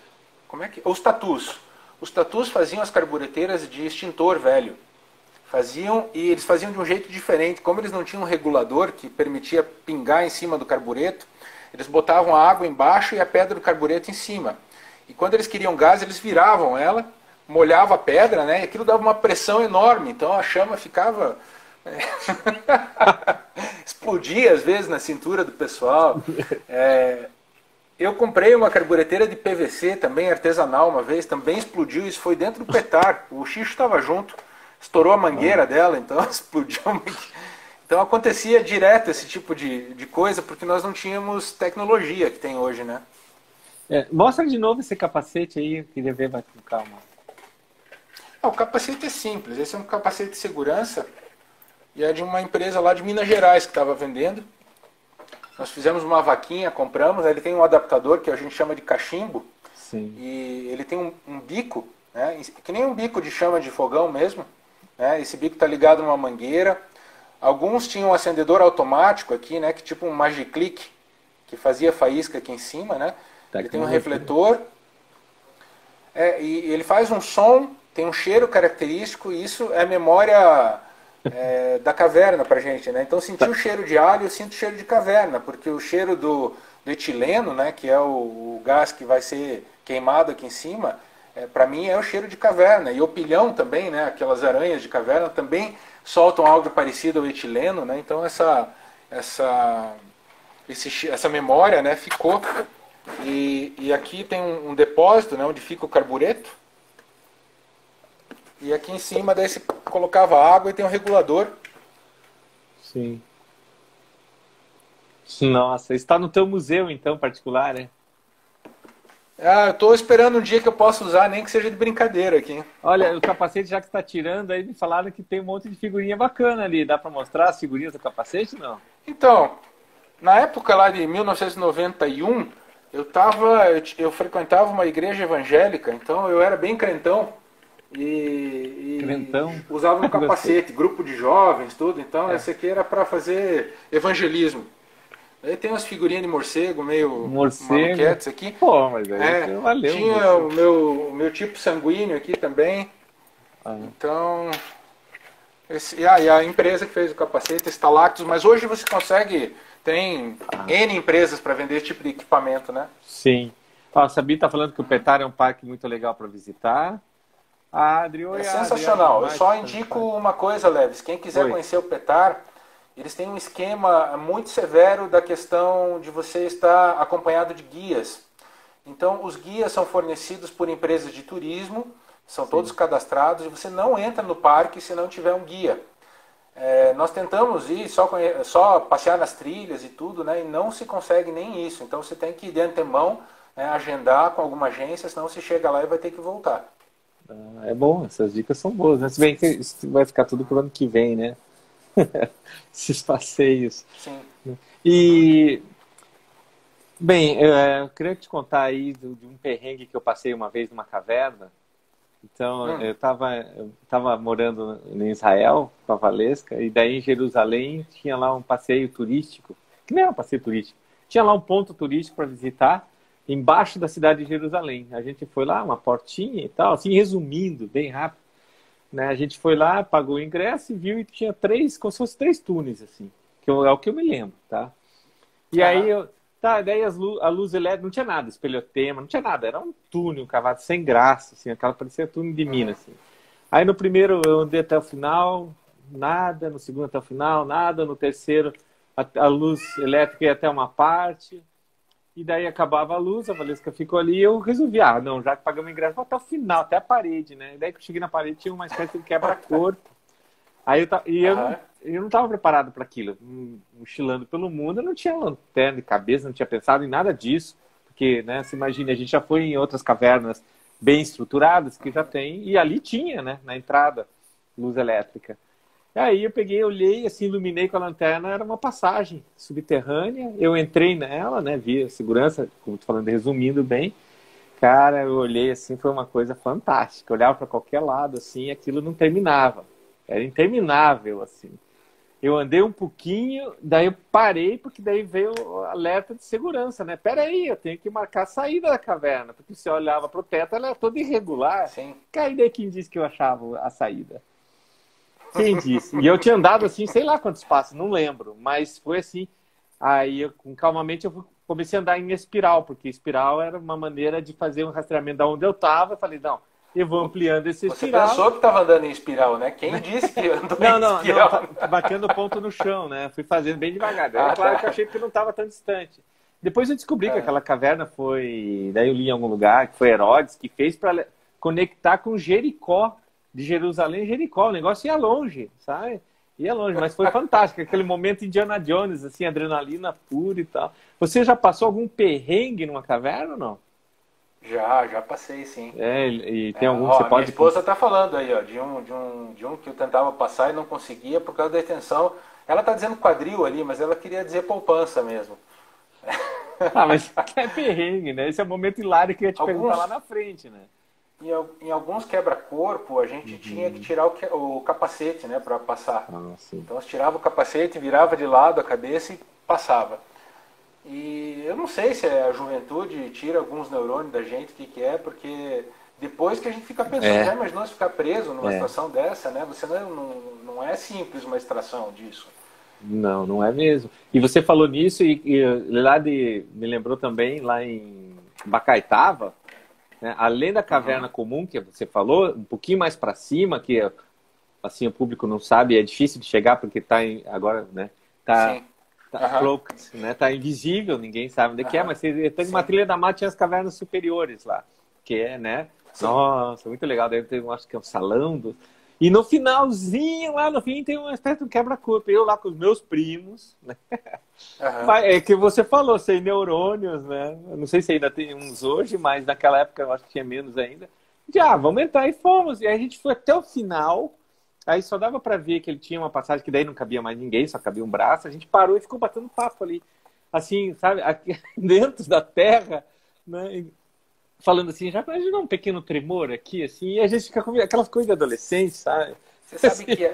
os tatus. Os tatus faziam as carbureteiras de extintor velho. E eles faziam de um jeito diferente. Como eles não tinham um regulador que permitia pingar em cima do carbureto, eles botavam a água embaixo e a pedra do carbureto em cima. E quando eles queriam gás, eles viravam ela, molhavam a pedra, né? E aquilo dava uma pressão enorme. Então a chama ficava... explodia às vezes na cintura do pessoal. Eu comprei uma carbureteira de PVC, também artesanal uma vez, também explodiu. Isso foi dentro do petar. O Xixo estava junto. Estourou a mangueira dela, então explodiu. Então acontecia direto esse tipo de coisa, porque nós não tínhamos tecnologia que tem hoje, né? Mostra de novo esse capacete aí, eu queria ver, vai com calma. O capacete é simples, esse é um capacete de segurança e é de uma empresa lá de Minas Gerais que estava vendendo. Nós fizemos uma vaquinha, compramos, ele tem um adaptador que a gente chama de cachimbo. Sim. E ele tem um bico, né, que nem um bico de chama de fogão mesmo. Esse bico está ligado numa mangueira. Alguns tinham um acendedor automático aqui, né, que tipo um Magiclick, que fazia faísca aqui em cima, né? Ele tem um refletor. E ele faz um som, tem um cheiro característico, e isso é memória da caverna pra gente, né? Então sentir o cheiro de alho, eu sinto o cheiro de caverna, porque o cheiro do etileno, né, que é o gás que vai ser queimado aqui em cima, para mim é o cheiro de caverna. E o pilhão também, né, aquelas aranhas de caverna também soltam algo parecido ao etileno, né? Então essa memória, né, ficou. E aqui tem um depósito, né, onde fica o carbureto. E aqui em cima daí você colocava água e tem um regulador. Sim. Nossa, está no teu museu então particular, né? Ah, eu tô esperando um dia que eu possa usar, nem que seja de brincadeira aqui. Olha, o capacete já que está tirando, aí me falaram que tem um monte de figurinha bacana ali. Dá para mostrar as figurinhas do capacete, não? Então, na época lá de 1991, eu frequentava uma igreja evangélica, então eu era bem crentão e Crentão? usava um Gostei. capacete, grupo de jovens, tudo. Então, esse aqui era para fazer evangelismo. Aí tem umas figurinhas de morcego meio Morcego. maluquetes aqui. Pô, mas aí É, valeu, tinha morcego. o meu tipo sanguíneo aqui também. Ah, Então, e a empresa que fez o capacete, Stalactus, mas hoje você consegue, tem N empresas para vender esse tipo de equipamento, né? sim. Ó, a Sabi tá falando que o Petar é um parque muito legal para visitar. A Adri, É oi, Adri, sensacional. Eu Adri, só Márcio, indico uma coisa, Leves. Quem quiser oi. conhecer o Petar, eles têm um esquema muito severo da questão de você estar acompanhado de guias. Então, os guias são fornecidos por empresas de turismo, são todos Sim. cadastrados, e você não entra no parque se não tiver um guia. Nós tentamos ir só passear nas trilhas e tudo, né? E não se consegue nem isso. Então, você tem que ir de antemão, né, agendar com alguma agência, senão você chega lá e vai ter que voltar. Ah, é bom, essas dicas são boas, né? Se bem que isso vai ficar tudo pro ano que vem, né? Esses passeios. Sim. Uhum. E, bem, eu queria te contar aí de um perrengue que eu passei uma vez numa caverna. Então, Hum. eu tava morando em Israel, com a Valesca, e daí em Jerusalém tinha lá um passeio turístico, que não era um passeio turístico, tinha lá um ponto turístico para visitar, embaixo da cidade de Jerusalém. A gente foi lá, uma portinha e tal, assim, resumindo, bem rápido, né? A gente foi lá, pagou o ingresso e viu e tinha três, como se fossem três túneis, assim, é o que eu me lembro, tá? E aí, Aham. daí a luz elétrica, não tinha nada, espelhotema, não tinha nada, era um túnel cavado sem graça, assim, aquela parecia túnel de mina, Uhum. assim. Aí no primeiro eu andei até o final, nada, no segundo até o final, nada, no terceiro a luz elétrica ia até uma parte, e daí acabava a luz, a Valesca ficou ali, e eu resolvi, não, já que pagamos o ingresso, vou até o final, até a parede, né? E daí que eu cheguei na parede tinha uma espécie de quebra-corpo. Aí Aham. eu não estava preparado para aquilo. Mochilando pelo mundo, eu não tinha lanterna de cabeça, não tinha pensado em nada disso. Porque, né, você imagina, a gente já foi em outras cavernas bem estruturadas que já tem, e ali tinha, né, na entrada, luz elétrica. E aí eu peguei, olhei, assim, iluminei com a lanterna, era uma passagem subterrânea. Eu entrei nela, né, vi a segurança, como tô falando, resumindo bem. Cara, eu olhei assim, foi uma coisa fantástica. Eu olhava para qualquer lado, assim, e aquilo não terminava. Era interminável, assim. Eu andei um pouquinho, daí eu parei, porque daí veio o alerta de segurança, né? Peraí, eu tenho que marcar a saída da caverna, porque se eu olhava para o teto, ela era toda irregular. Sim. Cai daí quem disse que eu achava a saída? Quem disse? E eu tinha andado assim, sei lá quantos passos, não lembro, mas foi assim. Aí, calmamente, comecei a andar em espiral, porque espiral era uma maneira de fazer um rastreamento da onde eu estava. Eu falei, não, eu vou ampliando esse Você espiral. pensou que estava andando em espiral, né? Quem disse que andou Não, em não, não, espiral? batendo ponto no chão, né? Fui fazendo bem devagar. Daí, é Ah, claro que eu tá. achei que não estava tão distante. Depois eu descobri que Ah, aquela caverna foi. Daí eu li em algum lugar que foi Herodes que fez para conectar com Jericó, de Jerusalém e Jericó. O negócio ia longe, sabe? Ia longe, mas foi fantástico. Aquele momento Indiana Jones, assim, adrenalina pura e tal. Você já passou algum perrengue numa caverna ou não? já passei, sim. E tem algum que Ó, você a minha pode. esposa está falando aí, ó, de um que eu tentava passar e não conseguia por causa da extensão. Ela está dizendo quadril ali, mas ela queria dizer poupança mesmo. Ah, mas é perrengue, né? Esse é o momento hilário que eu ia te perguntar lá Alguns, na frente, né? em alguns quebra-corpo, a gente tinha que tirar o capacete, né, para passar. Ah, sim. Então, você tirava o capacete, virava de lado a cabeça e passava. E eu não sei se a juventude tira alguns neurônios da gente, o que é, porque depois que a gente fica pensando, já É, imaginou se ficar preso numa é. situação dessa, né? Você não é simples uma extração disso. Não, não é mesmo. E você falou nisso me lembrou também lá em Bacaitava, né? Além da Uhum. caverna comum que você falou, um pouquinho mais para cima, que assim o público não sabe, é difícil de chegar porque agora, né? Tá, Sim. tá Aham. cloaked, né? Tá invisível, ninguém sabe onde é que é, Aham. mas você tem uma Sim. trilha da mata tinha as cavernas superiores lá, que é, né? Sim. Nossa, muito legal. Deve ter, acho que é um salão. E no finalzinho, lá no fim, tem uma espécie de um quebra-corpo. Eu lá com os meus primos, né? É que você falou, sem neurônios, né? Eu não sei se ainda tem uns hoje, mas naquela época eu acho que tinha menos ainda. Já, vamos entrar e fomos. E aí a gente foi até o final. Aí só dava para ver que ele tinha uma passagem que daí não cabia mais ninguém, só cabia um braço. A gente parou e ficou batendo papo ali. Assim, sabe? Aqui, dentro da terra, né? Falando assim, já imaginou um pequeno tremor aqui, assim, e a gente fica com aquelas coisas de adolescente, sabe? Você sabe que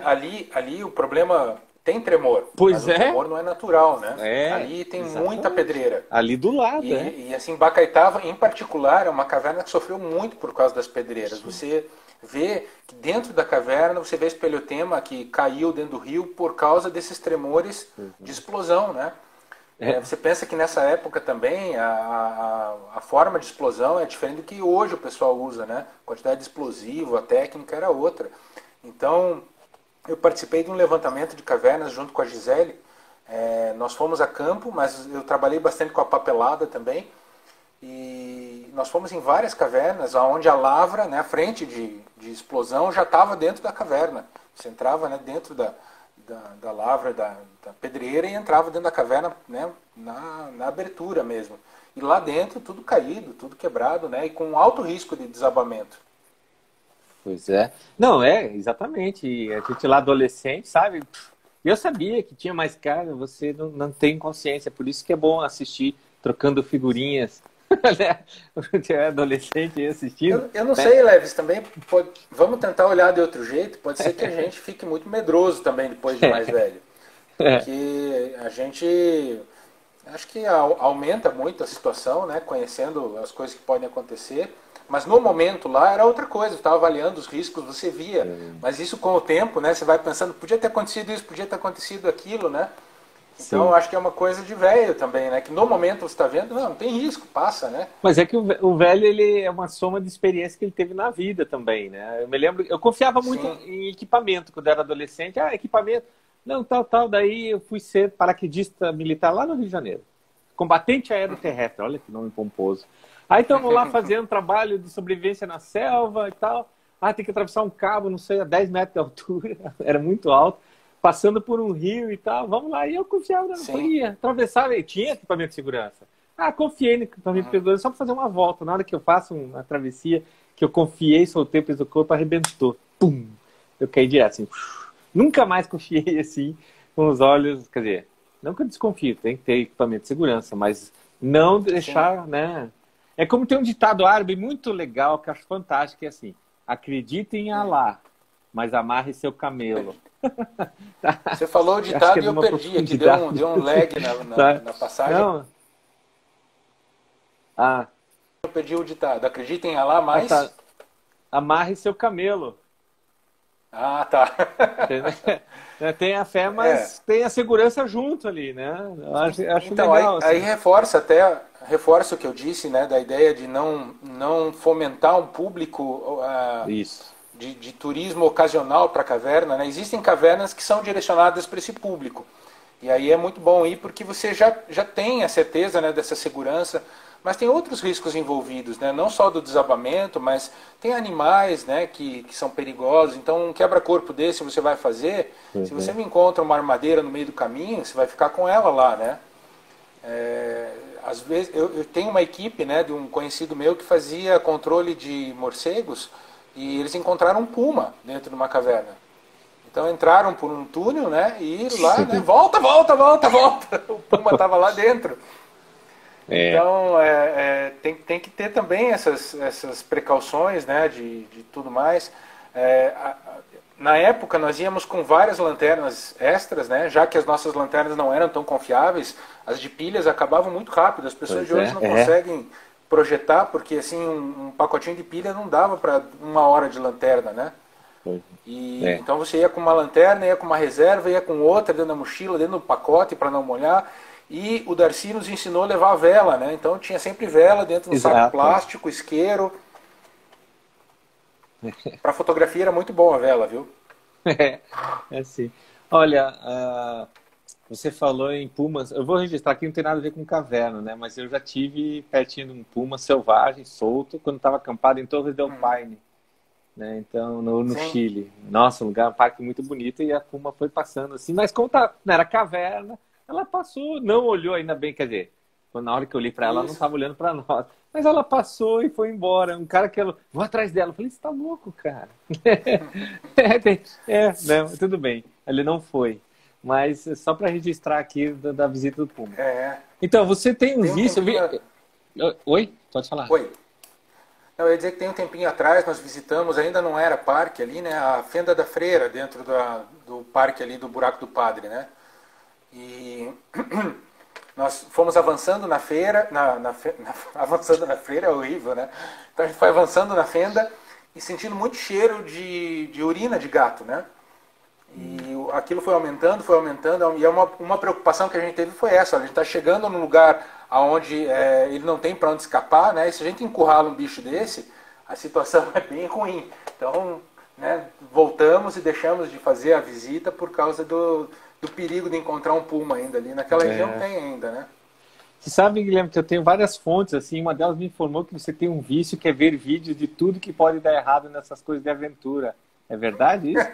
ali o problema tem tremor, pois mas é. o tremor não é natural, né? É, ali tem exatamente. muita pedreira. Ali do lado, e assim, Bacaitava, em particular, é uma caverna que sofreu muito por causa das pedreiras. Você vê que dentro da caverna, você vê a espeleotema que caiu dentro do rio por causa desses tremores de explosão, né? Você pensa que nessa época também a forma de explosão é diferente do que hoje o pessoal usa, né? A quantidade de explosivo, a técnica era outra. Então, eu participei de um levantamento de cavernas junto com a Gisele. Nós fomos a campo, mas eu trabalhei bastante com a papelada também. E nós fomos em várias cavernas, onde a lavra, né, a frente de explosão já estava dentro da caverna. Você entrava, né, dentro da lavra, da pedreira, e entrava dentro da caverna, né, na abertura mesmo. E lá dentro tudo caído, tudo quebrado, né, e com alto risco de desabamento. Pois é. Não, exatamente. E a gente lá adolescente, sabe? Eu sabia que tinha mais cara, você não tem consciência, por isso que é bom assistir, trocando figurinhas. Você é adolescente e assistindo. Eu não sei, Leves, também vamos tentar olhar de outro jeito. Pode ser que a gente fique muito medroso também depois de mais velho. Porque a gente acho que aumenta muito a situação, né? Conhecendo as coisas que podem acontecer. Mas no momento lá era outra coisa, eu estava avaliando os riscos, você via. Mas isso com o tempo, né? Você vai pensando, podia ter acontecido isso, podia ter acontecido aquilo, né? Então, eu acho que é uma coisa de velho também, né? Que no momento você está vendo, não tem risco, passa, né? Mas é que o velho, ele é uma soma de experiência que ele teve na vida também, né? Eu me lembro, eu confiava muito em equipamento quando era adolescente. Equipamento, não, tal. Daí eu fui ser paraquedista militar lá no Rio de Janeiro. Combatente aeroterrestre, olha que nome pomposo. Aí estamos lá fazendo trabalho de sobrevivência na selva e tal. Tem que atravessar um cabo, não sei, a 10 metros de altura, era muito alto. Passando por um rio e tal, vamos lá. E eu confiava, ia atravessar, e tinha equipamento de segurança. Confiei no equipamento de segurança só para fazer uma volta. Na hora que eu faço uma travessia, que eu confiei, soltei o peso do corpo, arrebentou. Pum! Eu caí direto, assim. Nunca mais confiei assim, com os olhos, quer dizer, não que eu desconfio, tem que ter equipamento de segurança, mas não deixar, né? É como tem um ditado árabe muito legal, que eu acho fantástico, que é assim, acredite em Allah, mas amarre seu camelo. Você falou o ditado e eu perdi aqui, deu um lag na passagem. Não. Eu perdi o ditado. Acreditem em Allah, mas... Amarre seu camelo. Tá. Tem a fé, mas tem a segurança junto ali, né? Eu acho então, legal. Aí reforça o que eu disse, né? Da ideia de não fomentar um público... Isso. De turismo ocasional para a caverna, né? Existem cavernas que são direcionadas para esse público. E aí é muito bom ir porque você já tem a certeza, né, dessa segurança, mas tem outros riscos envolvidos, né? Não só do desabamento, mas tem animais, né, que são perigosos. Então um quebra-corpo desse você vai fazer, se você me encontra uma armadeira no meio do caminho, você vai ficar com ela lá, né? Às vezes eu tenho uma equipe, né, de um conhecido meu que fazia controle de morcegos. E eles encontraram um puma dentro de uma caverna. Então entraram por um túnel, né? E lá, né? Volta! O puma estava lá dentro. Então tem que ter também essas precauções, né? De tudo mais. Na época nós íamos com várias lanternas extras, né? Já que as nossas lanternas não eram tão confiáveis, as de pilhas acabavam muito rápido. As pessoas de hoje não conseguem projetar, porque assim um pacotinho de pilha não dava para 1 hora de lanterna, né? Então você ia com uma lanterna, ia com uma reserva, ia com outra dentro da mochila, dentro do pacote para não molhar. E o Darcy nos ensinou a levar a vela, né? Então tinha sempre vela dentro do saco plástico, isqueiro. Para fotografia era muito bom a vela, viu? Assim. Olha, você falou em pumas, eu vou registrar aqui, não tem nada a ver com caverna, né? Mas eu já tive pertinho de um puma selvagem, solto, quando estava acampado em Torres del Paine, né? Então, no Sim. Chile. Nossa, um lugar, um parque muito bonito, e a Puma foi passando assim, mas como tá, era caverna, ela passou, não olhou ainda bem, quer dizer, na hora que eu olhei para ela, ela não Isso. estava olhando para nós, mas ela passou e foi embora. Um cara que ela, vou atrás dela, eu falei, você tá louco, cara? Não, tudo bem, ele não foi, mas é só para registrar aqui da visita do Puma. É. Então, você tem Tem um visto, tempinho. Oi? Pode falar. Oi. Não, eu ia dizer que tem um tempinho atrás nós visitamos, ainda não era parque ali, né? A Fenda da Freira, dentro do parque ali do Buraco do Padre, né? E nós fomos avançando na feira, avançando na feira é horrível, né? Então a gente foi avançando na fenda e sentindo muito cheiro de urina de gato, né? E aquilo foi aumentando, e uma preocupação que a gente teve foi essa: a gente está chegando num lugar onde ele não tem para onde escapar, né? E se a gente encurrala um bicho desse, a situação é bem ruim. Então, né, voltamos e deixamos de fazer a visita por causa do perigo de encontrar um puma ainda ali. Naquela região tem ainda, né? Você sabe, Guilherme, que eu tenho várias fontes, assim, uma delas me informou que você tem um vício que é ver vídeos de tudo que pode dar errado nessas coisas de aventura. É verdade isso?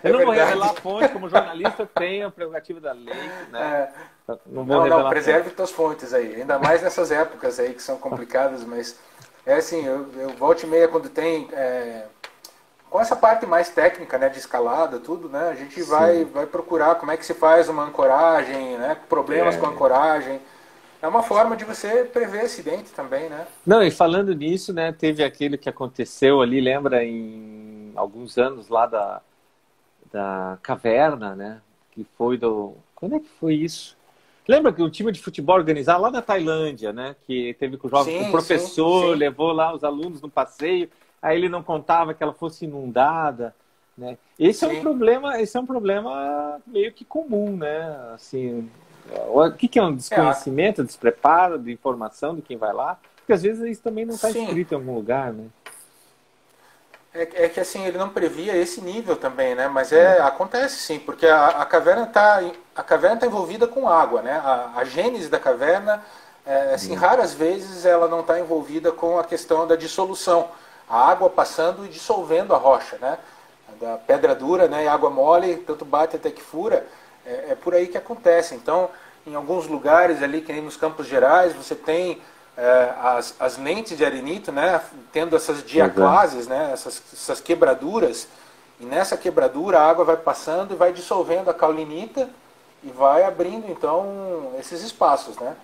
Eu não vou revelar a fonte, como jornalista eu tenho a prerrogativa da lei, né? Não vou revelar. Não, preserve tuas fontes aí, ainda mais nessas épocas aí que são complicadas, mas é assim, eu volto e meia quando tem... com essa parte mais técnica, né, de escalada, tudo, né, a gente vai procurar como é que se faz uma ancoragem, né, problemas com ancoragem. É uma forma de você prever acidente também, né? Não, e falando nisso, né, teve aquele que aconteceu ali, lembra, em alguns anos lá da caverna, né, que foi do... Quando é que foi isso? Lembra que o time de futebol organizado lá na Tailândia, né, que teve com o jovem, o professor levou lá os alunos no passeio, aí ele não contava que ela fosse inundada, né? Esse é um problema meio que comum, né? Assim, o que é um desconhecimento, despreparo de informação de quem vai lá? Porque às vezes isso também não está escrito em algum lugar, né? É que assim, ele não previa esse nível também, né? Mas acontece sim, porque a caverna tá envolvida com água, né? A gênese da caverna, assim, raras vezes ela não está envolvida com a questão da dissolução. A água passando e dissolvendo a rocha, né? Da pedra dura, né? E água mole, tanto bate até que fura. É por aí que acontece. Então, em alguns lugares ali, que nem nos Campos Gerais, você tem as lentes de arenito, né? Tendo essas diaclases, né? Essas quebraduras. E nessa quebradura a água vai passando e vai dissolvendo a caulinita e vai abrindo, então, esses espaços, né?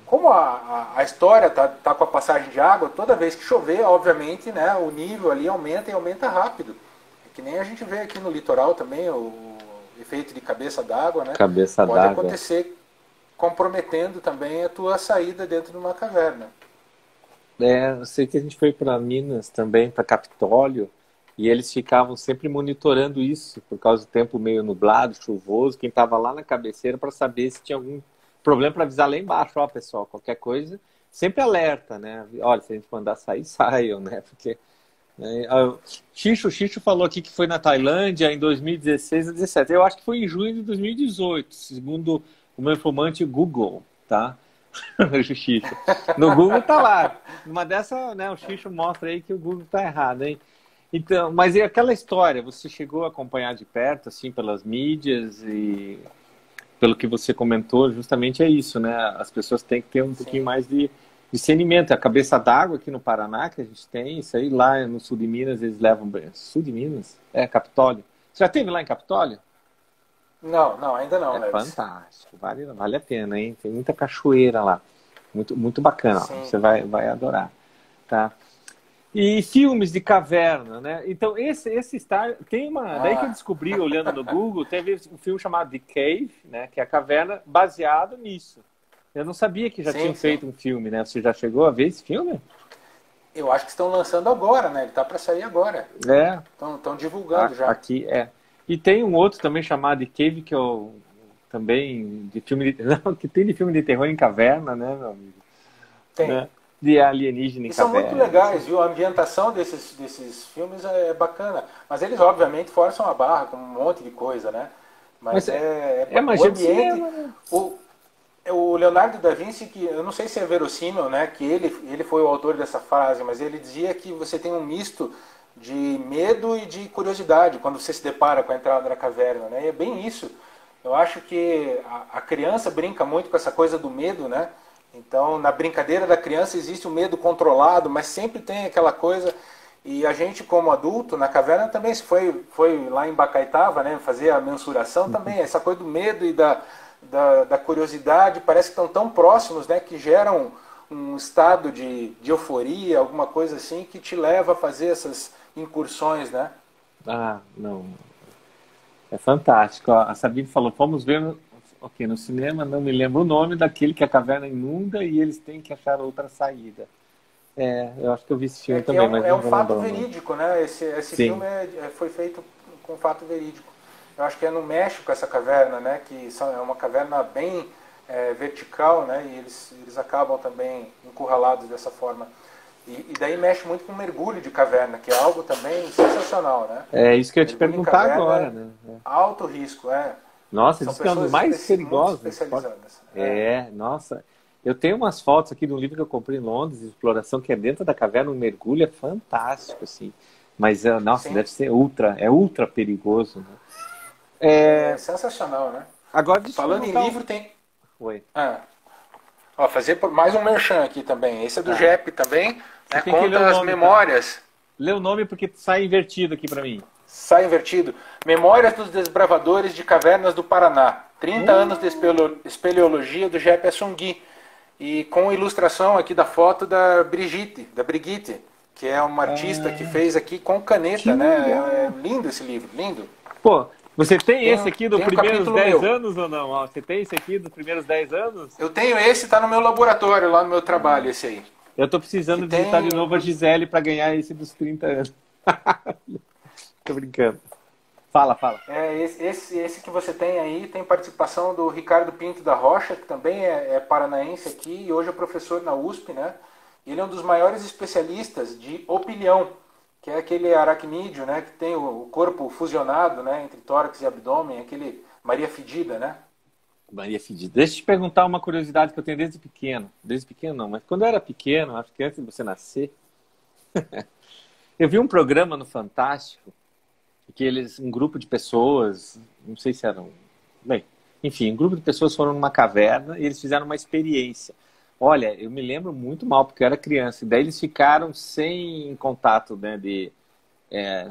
Como a história tá com a passagem de água, toda vez que chover, obviamente, né, o nível ali aumenta e aumenta rápido. É que nem a gente vê aqui no litoral também, o efeito de cabeça d'água, né? Cabeça pode d'água. acontecer comprometendo também a tua saída dentro de uma caverna. Eu sei que a gente foi para Minas também, para Capitólio, e eles ficavam sempre monitorando isso, por causa do tempo meio nublado, chuvoso, quem estava lá na cabeceira para saber se tinha algum problema, para avisar lá embaixo, ó, pessoal, qualquer coisa, sempre alerta, né? Olha, se a gente mandar sair, saiam, né? Porque Xixo falou aqui que foi na Tailândia em 2016 a 2017. Eu acho que foi em junho de 2018, segundo o meu informante Google, tá? O Xixo. No Google tá lá. Uma dessa, né, o Xixo mostra aí que o Google tá errado, hein? Então, mas e aquela história, você chegou a acompanhar de perto, assim, pelas mídias e pelo que você comentou, justamente é isso, né? As pessoas têm que ter um pouquinho mais de discernimento. A cabeça d'água aqui no Paraná, que a gente tem, isso aí lá no sul de Minas, eles levam... Sul de Minas? Capitólio. Você já esteve lá em Capitólio? Não, ainda não, né? Fantástico, vale a pena, hein? Tem muita cachoeira lá. Muito, muito bacana. Sim. Você vai adorar, tá? E filmes de caverna, né? Então, esse Star... Tem uma... Daí que eu descobri, olhando no Google, teve um filme chamado The Cave, né? Que é a caverna, baseado nisso. Eu não sabia que já tinham feito um filme, né? Você já chegou a ver esse filme? Eu acho que estão lançando agora, né? Ele tá para sair agora. Estão divulgando já. Aqui, E tem um outro também chamado The Cave, que eu... Também de filme de... Não, que tem de filme de terror em caverna, né, meu amigo? Tem. Né? De alienígena em caverna. São muito legais, viu? A ambientação desses filmes é bacana. Mas eles, obviamente, forçam a barra com um monte de coisa, né? Mas magia do cinema, né? O Leonardo da Vinci, que eu não sei se é verossímil, né, que ele foi o autor dessa frase, mas ele dizia que você tem um misto de medo e de curiosidade quando você se depara com a entrada da caverna, né? E é bem isso. Eu acho que a criança brinca muito com essa coisa do medo, né? Então, na brincadeira da criança existe o medo controlado, mas sempre tem aquela coisa. E a gente, como adulto, na caverna também, se foi lá em Bacaitava, né, fazer a mensuração também, essa coisa do medo e da curiosidade, parece que estão tão próximos, né, que geram um estado de euforia, alguma coisa assim, que te leva a fazer essas incursões, né? Ah, não. É fantástico. Ó, a Sabine falou, fomos ver no cinema, não me lembro o nome daquele que a caverna inunda e eles têm que achar outra saída. Eu acho que eu vi esse filme também, mas é não um vou fato lembrar o nome. verídico, né? Esse Sim. filme foi feito com fato verídico. Eu acho que é no México essa caverna, né? Que é uma caverna bem vertical, né? E eles acabam também encurralados dessa forma. E daí mexe muito com mergulho de caverna, que é algo também sensacional, né? É isso que eu ia te Mergulho em perguntar caverna agora, né? alto risco, é. Nossa, São diz que é um dos pessoas mais muito perigosos. especializadas. Nossa. Eu tenho umas fotos aqui de um livro que eu comprei em Londres, de exploração, que é dentro da caverna, um mergulho é fantástico, assim. Mas, nossa, Sim. deve ser ultra perigoso, né? É sensacional, né? Agora, deixa eu Falando em perguntar livro, tem... Oi. Ó, fazer mais um merchan aqui também. Esse é do Tá. JEP também, né? Tem que ler o Conta as nome, memórias. tá? Lê o nome porque sai invertido aqui pra mim. Sai invertido. Memórias dos Desbravadores de Cavernas do Paraná. 30 anos de espeleologia do JEP Assungui. E com ilustração aqui da foto da Brigitte, que é uma artista que fez aqui com caneta, né? É lindo esse livro, lindo. Pô, você tem esse aqui dos tem um primeiros capítulo 10 meu. anos ou não? Ó, você tem esse aqui dos primeiros 10 anos? Eu tenho esse, tá no meu laboratório, lá no meu trabalho, esse aí. Eu tô precisando Que visitar tem- de novo a Gisele para ganhar esse dos 30 anos. Tô brincando. Fala. Esse que você tem aí tem participação do Ricardo Pinto da Rocha, que também é paranaense aqui e hoje é professor na USP, né? Ele é um dos maiores especialistas de opilião, que é aquele aracnídeo, né? Que tem o corpo fusionado, né? Entre tórax e abdômen, aquele Maria Fedida, né? Maria Fedida. Deixa eu te perguntar uma curiosidade que eu tenho desde pequeno. Desde pequeno não, mas quando eu era pequeno, acho que antes de você nascer, eu vi um programa no Fantástico que um grupo de pessoas, não sei se eram, bem, enfim, um grupo de pessoas foram numa caverna e eles fizeram uma experiência. Olha, eu me lembro muito mal porque eu era criança. E daí eles ficaram sem contato, né,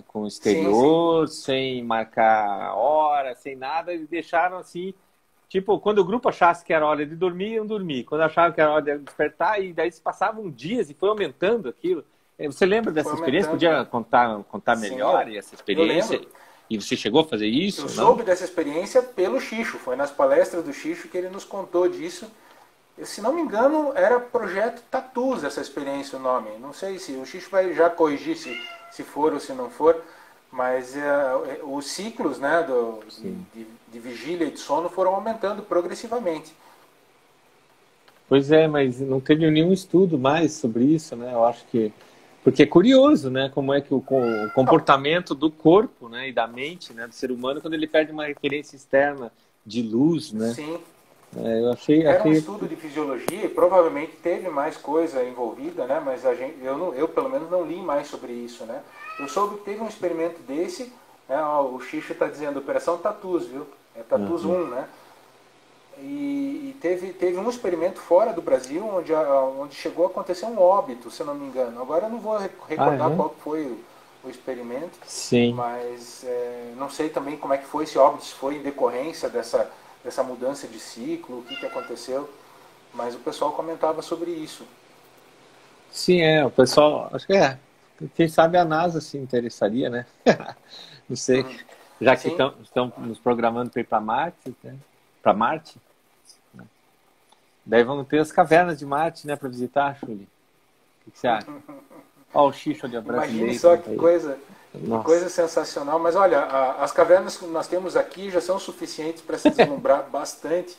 com o exterior, sem marcar hora, sem nada, e deixaram assim. Tipo, quando o grupo achasse que era hora de dormir, iam dormir. Quando achavam que era hora de despertar, e daí se passavam dias e foi aumentando aquilo. Você lembra dessa experiência? Podia contar melhor essa experiência? Eu lembro. E você chegou a fazer isso? Eu não? soube dessa experiência pelo Xixo. Foi nas palestras do Xixo que ele nos contou disso. Se não me engano, era Projeto Tatus essa experiência o nome. Não sei se o Xixo vai já corrigir se for ou se não for. Mas os ciclos, né, de vigília e de sono foram aumentando progressivamente. Pois é, mas não teve nenhum estudo mais sobre isso, né? Eu acho que... Porque é curioso, né? Como é que o comportamento do corpo, né, e da mente, né, do ser humano, quando ele perde uma referência externa de luz, né? Sim. Eu achei... Era um estudo de fisiologia e provavelmente teve mais coisa envolvida, né? Mas eu pelo menos não li mais sobre isso, né? Eu soube que teve um experimento desse, né? O Xixo está dizendo Operação Tatus, viu? É Tatus 1, né? E teve um experimento fora do Brasil onde chegou a acontecer um óbito, se eu não me engano. Agora eu não vou recordar qual foi o experimento, Sim. mas não sei também como é que foi esse óbito, se foi em decorrência dessa mudança de ciclo, o que aconteceu, mas o pessoal comentava sobre isso. Sim, o pessoal, acho que quem sabe a NASA se interessaria, né? Não sei, já que estão nos programando para ir para Marte, né? Para Marte, né? Daí vão ter as cavernas de Marte, né, para visitar, Chuli. O que você acha? Olha o Xixo ali, brasileiro. Imagine só que coisa sensacional. Mas olha, as cavernas que nós temos aqui já são suficientes para se deslumbrar bastante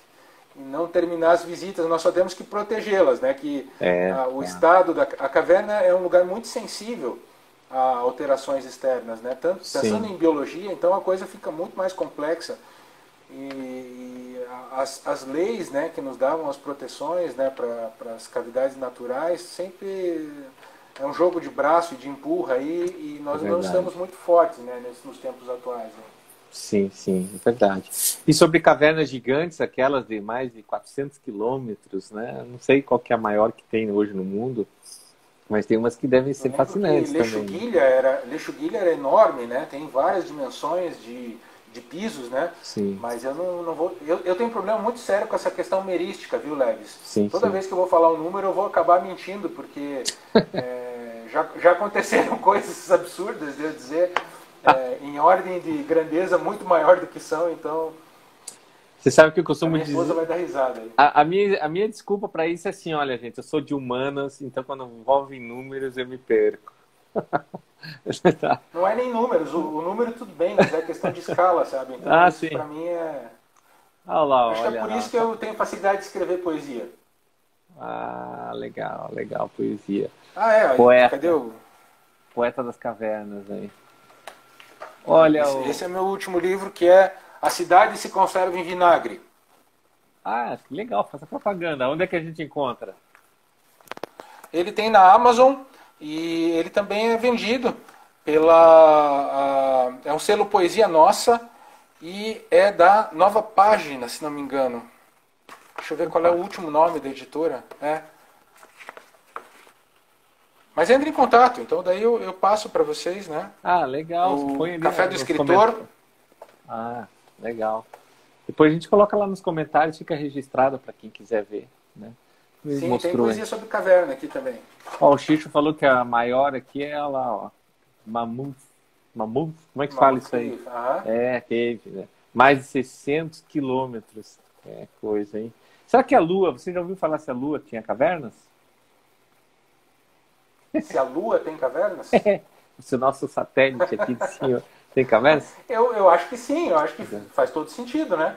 e não terminar as visitas. Nós só temos que protegê-las, né? Que o estado a caverna é um lugar muito sensível a alterações externas, né? Tanto pensando em biologia, então a coisa fica muito mais complexa. E as leis, né, que nos davam as proteções, né, para as cavidades naturais, sempre é um jogo de braço e de empurra aí, e nós não estamos muito fortes, né, nos tempos atuais. Né? Sim, sim, é verdade. E sobre cavernas gigantes, aquelas de mais de 400 quilômetros, né? Não sei qual que é a maior que tem hoje no mundo, mas tem umas que devem ser fascinantes também. Lexuguilha era enorme, né? Tem várias dimensões de pisos, né? Sim. Mas eu não vou. Eu tenho um problema muito sério com essa questão merística, viu, Leves? Sim, Toda vez que eu vou falar um número, eu vou acabar mentindo, porque já aconteceram coisas absurdas, de eu dizer, em ordem de grandeza muito maior do que são, então. Você sabe o que eu costumo dizer? Minha esposa vai dar risada aí. A minha desculpa para isso é assim, olha, gente, eu sou de humanas, então quando envolve números eu me perco. Não é nem números, o número tudo bem, mas é questão de escala, sabe? Então, isso sim. para mim é. Acho que é por isso que eu tenho facilidade de escrever poesia. Ah, legal, legal, poesia. Poeta. Cadê o. Poeta das cavernas aí. Olha, esse é meu último livro, que é A Cidade se Conserva em Vinagre. Ah, que legal, faça propaganda. Onde é que a gente encontra? Ele tem na Amazon e ele também é vendido pela... é um selo Poesia Nossa e é da Nova Página, se não me engano. Deixa eu ver qual é o último nome da editora. Mas entre em contato, então daí eu passo para vocês, né? Ah, legal. O Café do Escritor. Ah, legal. Depois a gente coloca lá nos comentários, fica registrado para quem quiser ver, né? Sim, tem poesia sobre caverna aqui também. Ó, o Xixo falou que a maior aqui é lá, ó. Mammoth. Como é que fala isso aí? Cave, né? Mais de 600 quilômetros. É coisa, hein? Será que a Lua, você já ouviu falar se a Lua tinha cavernas? Se a Lua tem cavernas? Se o nosso satélite aqui de cima tem cavernas? Eu acho que sim, eu acho que faz todo sentido, né?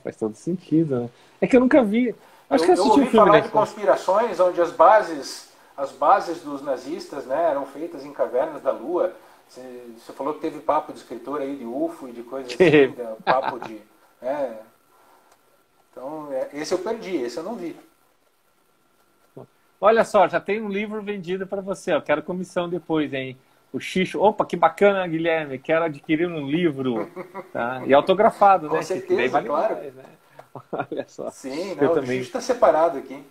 Faz todo sentido, né? É que eu nunca vi. Acho que eu ouvi falar de conspirações onde as bases dos nazistas, né, eram feitas em cavernas da Lua. Você falou que teve papo de escritor aí de UFO e de coisas assim, papo de... Então, esse eu perdi, esse eu não vi. Olha só, já tem um livro vendido para você, ó. Quero comissão depois, hein? O Xixo. Opa, que bacana, Guilherme. Quero adquirir um livro. Tá? E autografado, né? Com certeza, vale claro. Mais, né? Olha só. Sim, não, o Xixo está separado aqui.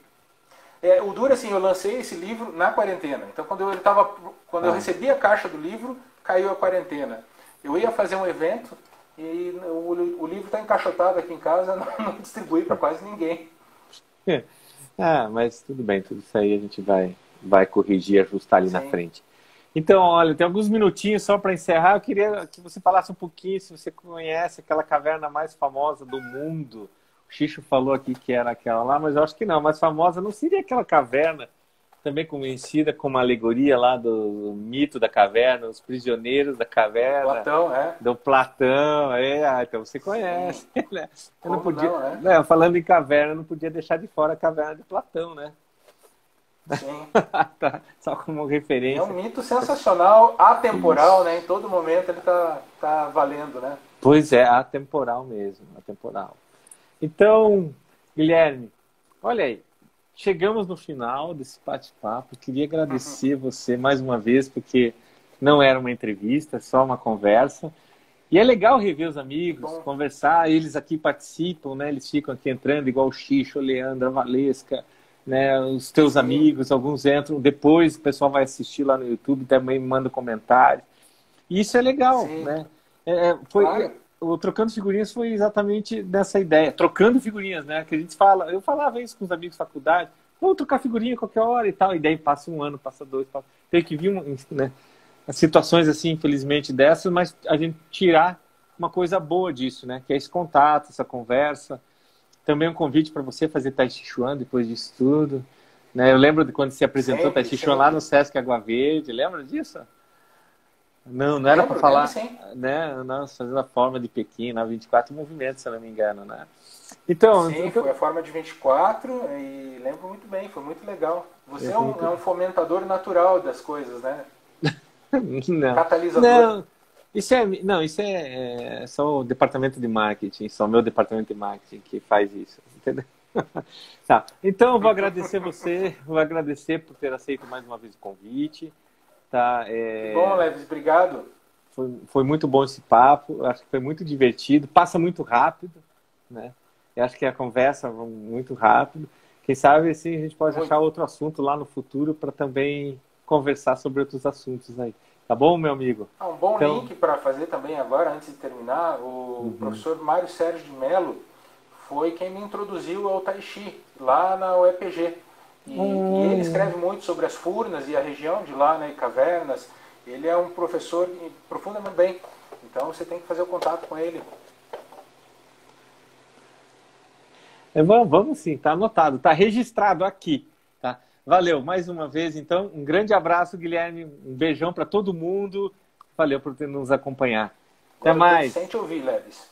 O duro, assim, eu lancei esse livro na quarentena. Então, quando eu recebi a caixa do livro, caiu a quarentena. Eu ia fazer um evento e o livro está encaixotado aqui em casa, não distribuí para quase ninguém. Mas tudo bem, tudo isso aí a gente vai corrigir, ajustar ali na frente. Então, olha, tem alguns minutinhos só para encerrar. Eu queria que você falasse um pouquinho, se você conhece aquela caverna mais famosa do mundo. O Xixo falou aqui que era aquela lá, mas eu acho que não. A mais famosa não seria aquela caverna, também conhecida como alegoria lá do mito da caverna, os prisioneiros da caverna. Platão, do Platão, então você conhece. Né? Eu não podia, não, falando em caverna, eu não podia deixar de fora a caverna de Platão, né? Sim. Só como referência. É um mito sensacional, atemporal, né? Em todo momento ele tá valendo, né? Pois é, atemporal mesmo, atemporal. Então, Guilherme, olha aí, chegamos no final desse bate-papo. Queria agradecer você mais uma vez, porque não era uma entrevista, só uma conversa. E é legal rever os amigos, conversar. Eles aqui participam, né? Eles ficam aqui entrando, igual o Xixo, o Leandro, a Valesca, né? Os teus amigos, alguns entram. Depois o pessoal vai assistir lá no YouTube, também manda comentários. E isso é legal, né? O Trocando Figurinhas foi exatamente nessa ideia. Trocando figurinhas, né? Que a gente fala. Eu falava isso com os amigos da faculdade. Vamos trocar figurinha qualquer hora e tal. E daí passa um ano, passa dois. Tem que vir, né? As situações assim, infelizmente, dessas, mas a gente tirar uma coisa boa disso, né? Que é esse contato, essa conversa. Também um convite para você fazer Tai Chi Chuan depois disso tudo. Né? Eu lembro de quando você apresentou Tai Chi Chuan lá no Sesc Água Verde. Lembra disso? Não era para falar, né? Nós fazendo a forma de Pequim, na 24 movimentos, se eu não me engano, né? Então, foi a forma de 24 e lembro muito bem, foi muito legal. Você é um fomentador natural das coisas, né? Não. Catalisador. Não, isso é só o departamento de marketing, só o meu departamento de marketing que faz isso, entendeu? Tá. Então, eu vou agradecer você, vou agradecer por ter aceito mais uma vez o convite, tá? Bom, Leves, obrigado. Foi muito bom esse papo, acho que foi muito divertido, passa muito rápido, né? Eu acho que a conversa vai muito rápido. Quem sabe assim a gente pode achar outro assunto lá no futuro para também conversar sobre outros assuntos aí. Tá bom, meu amigo? Um bom Então, link para fazer também agora, antes de terminar, o professor Mário Sérgio de Mello foi quem me introduziu ao Tai Chi, lá na UEPG. E ele escreve muito sobre as Furnas e a região de lá, né, e cavernas. Ele é um professor profundamente bem. Então você tem que fazer o contato com ele. vamos sim, tá anotado, tá registrado aqui, tá? Valeu, mais uma vez, então, um grande abraço, Guilherme, um beijão para todo mundo, valeu por ter nos acompanhar. Até mais. Sente ouvir, Leves.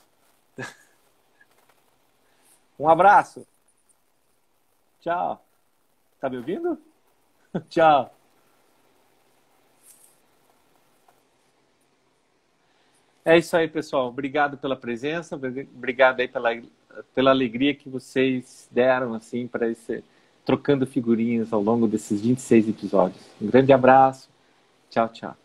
Um abraço. Tchau. Tá me ouvindo? Tchau. É isso aí, pessoal. Obrigado pela presença, obrigado aí pela alegria que vocês deram assim para esse trocando figurinhas ao longo desses 26 episódios. Um grande abraço. Tchau, tchau.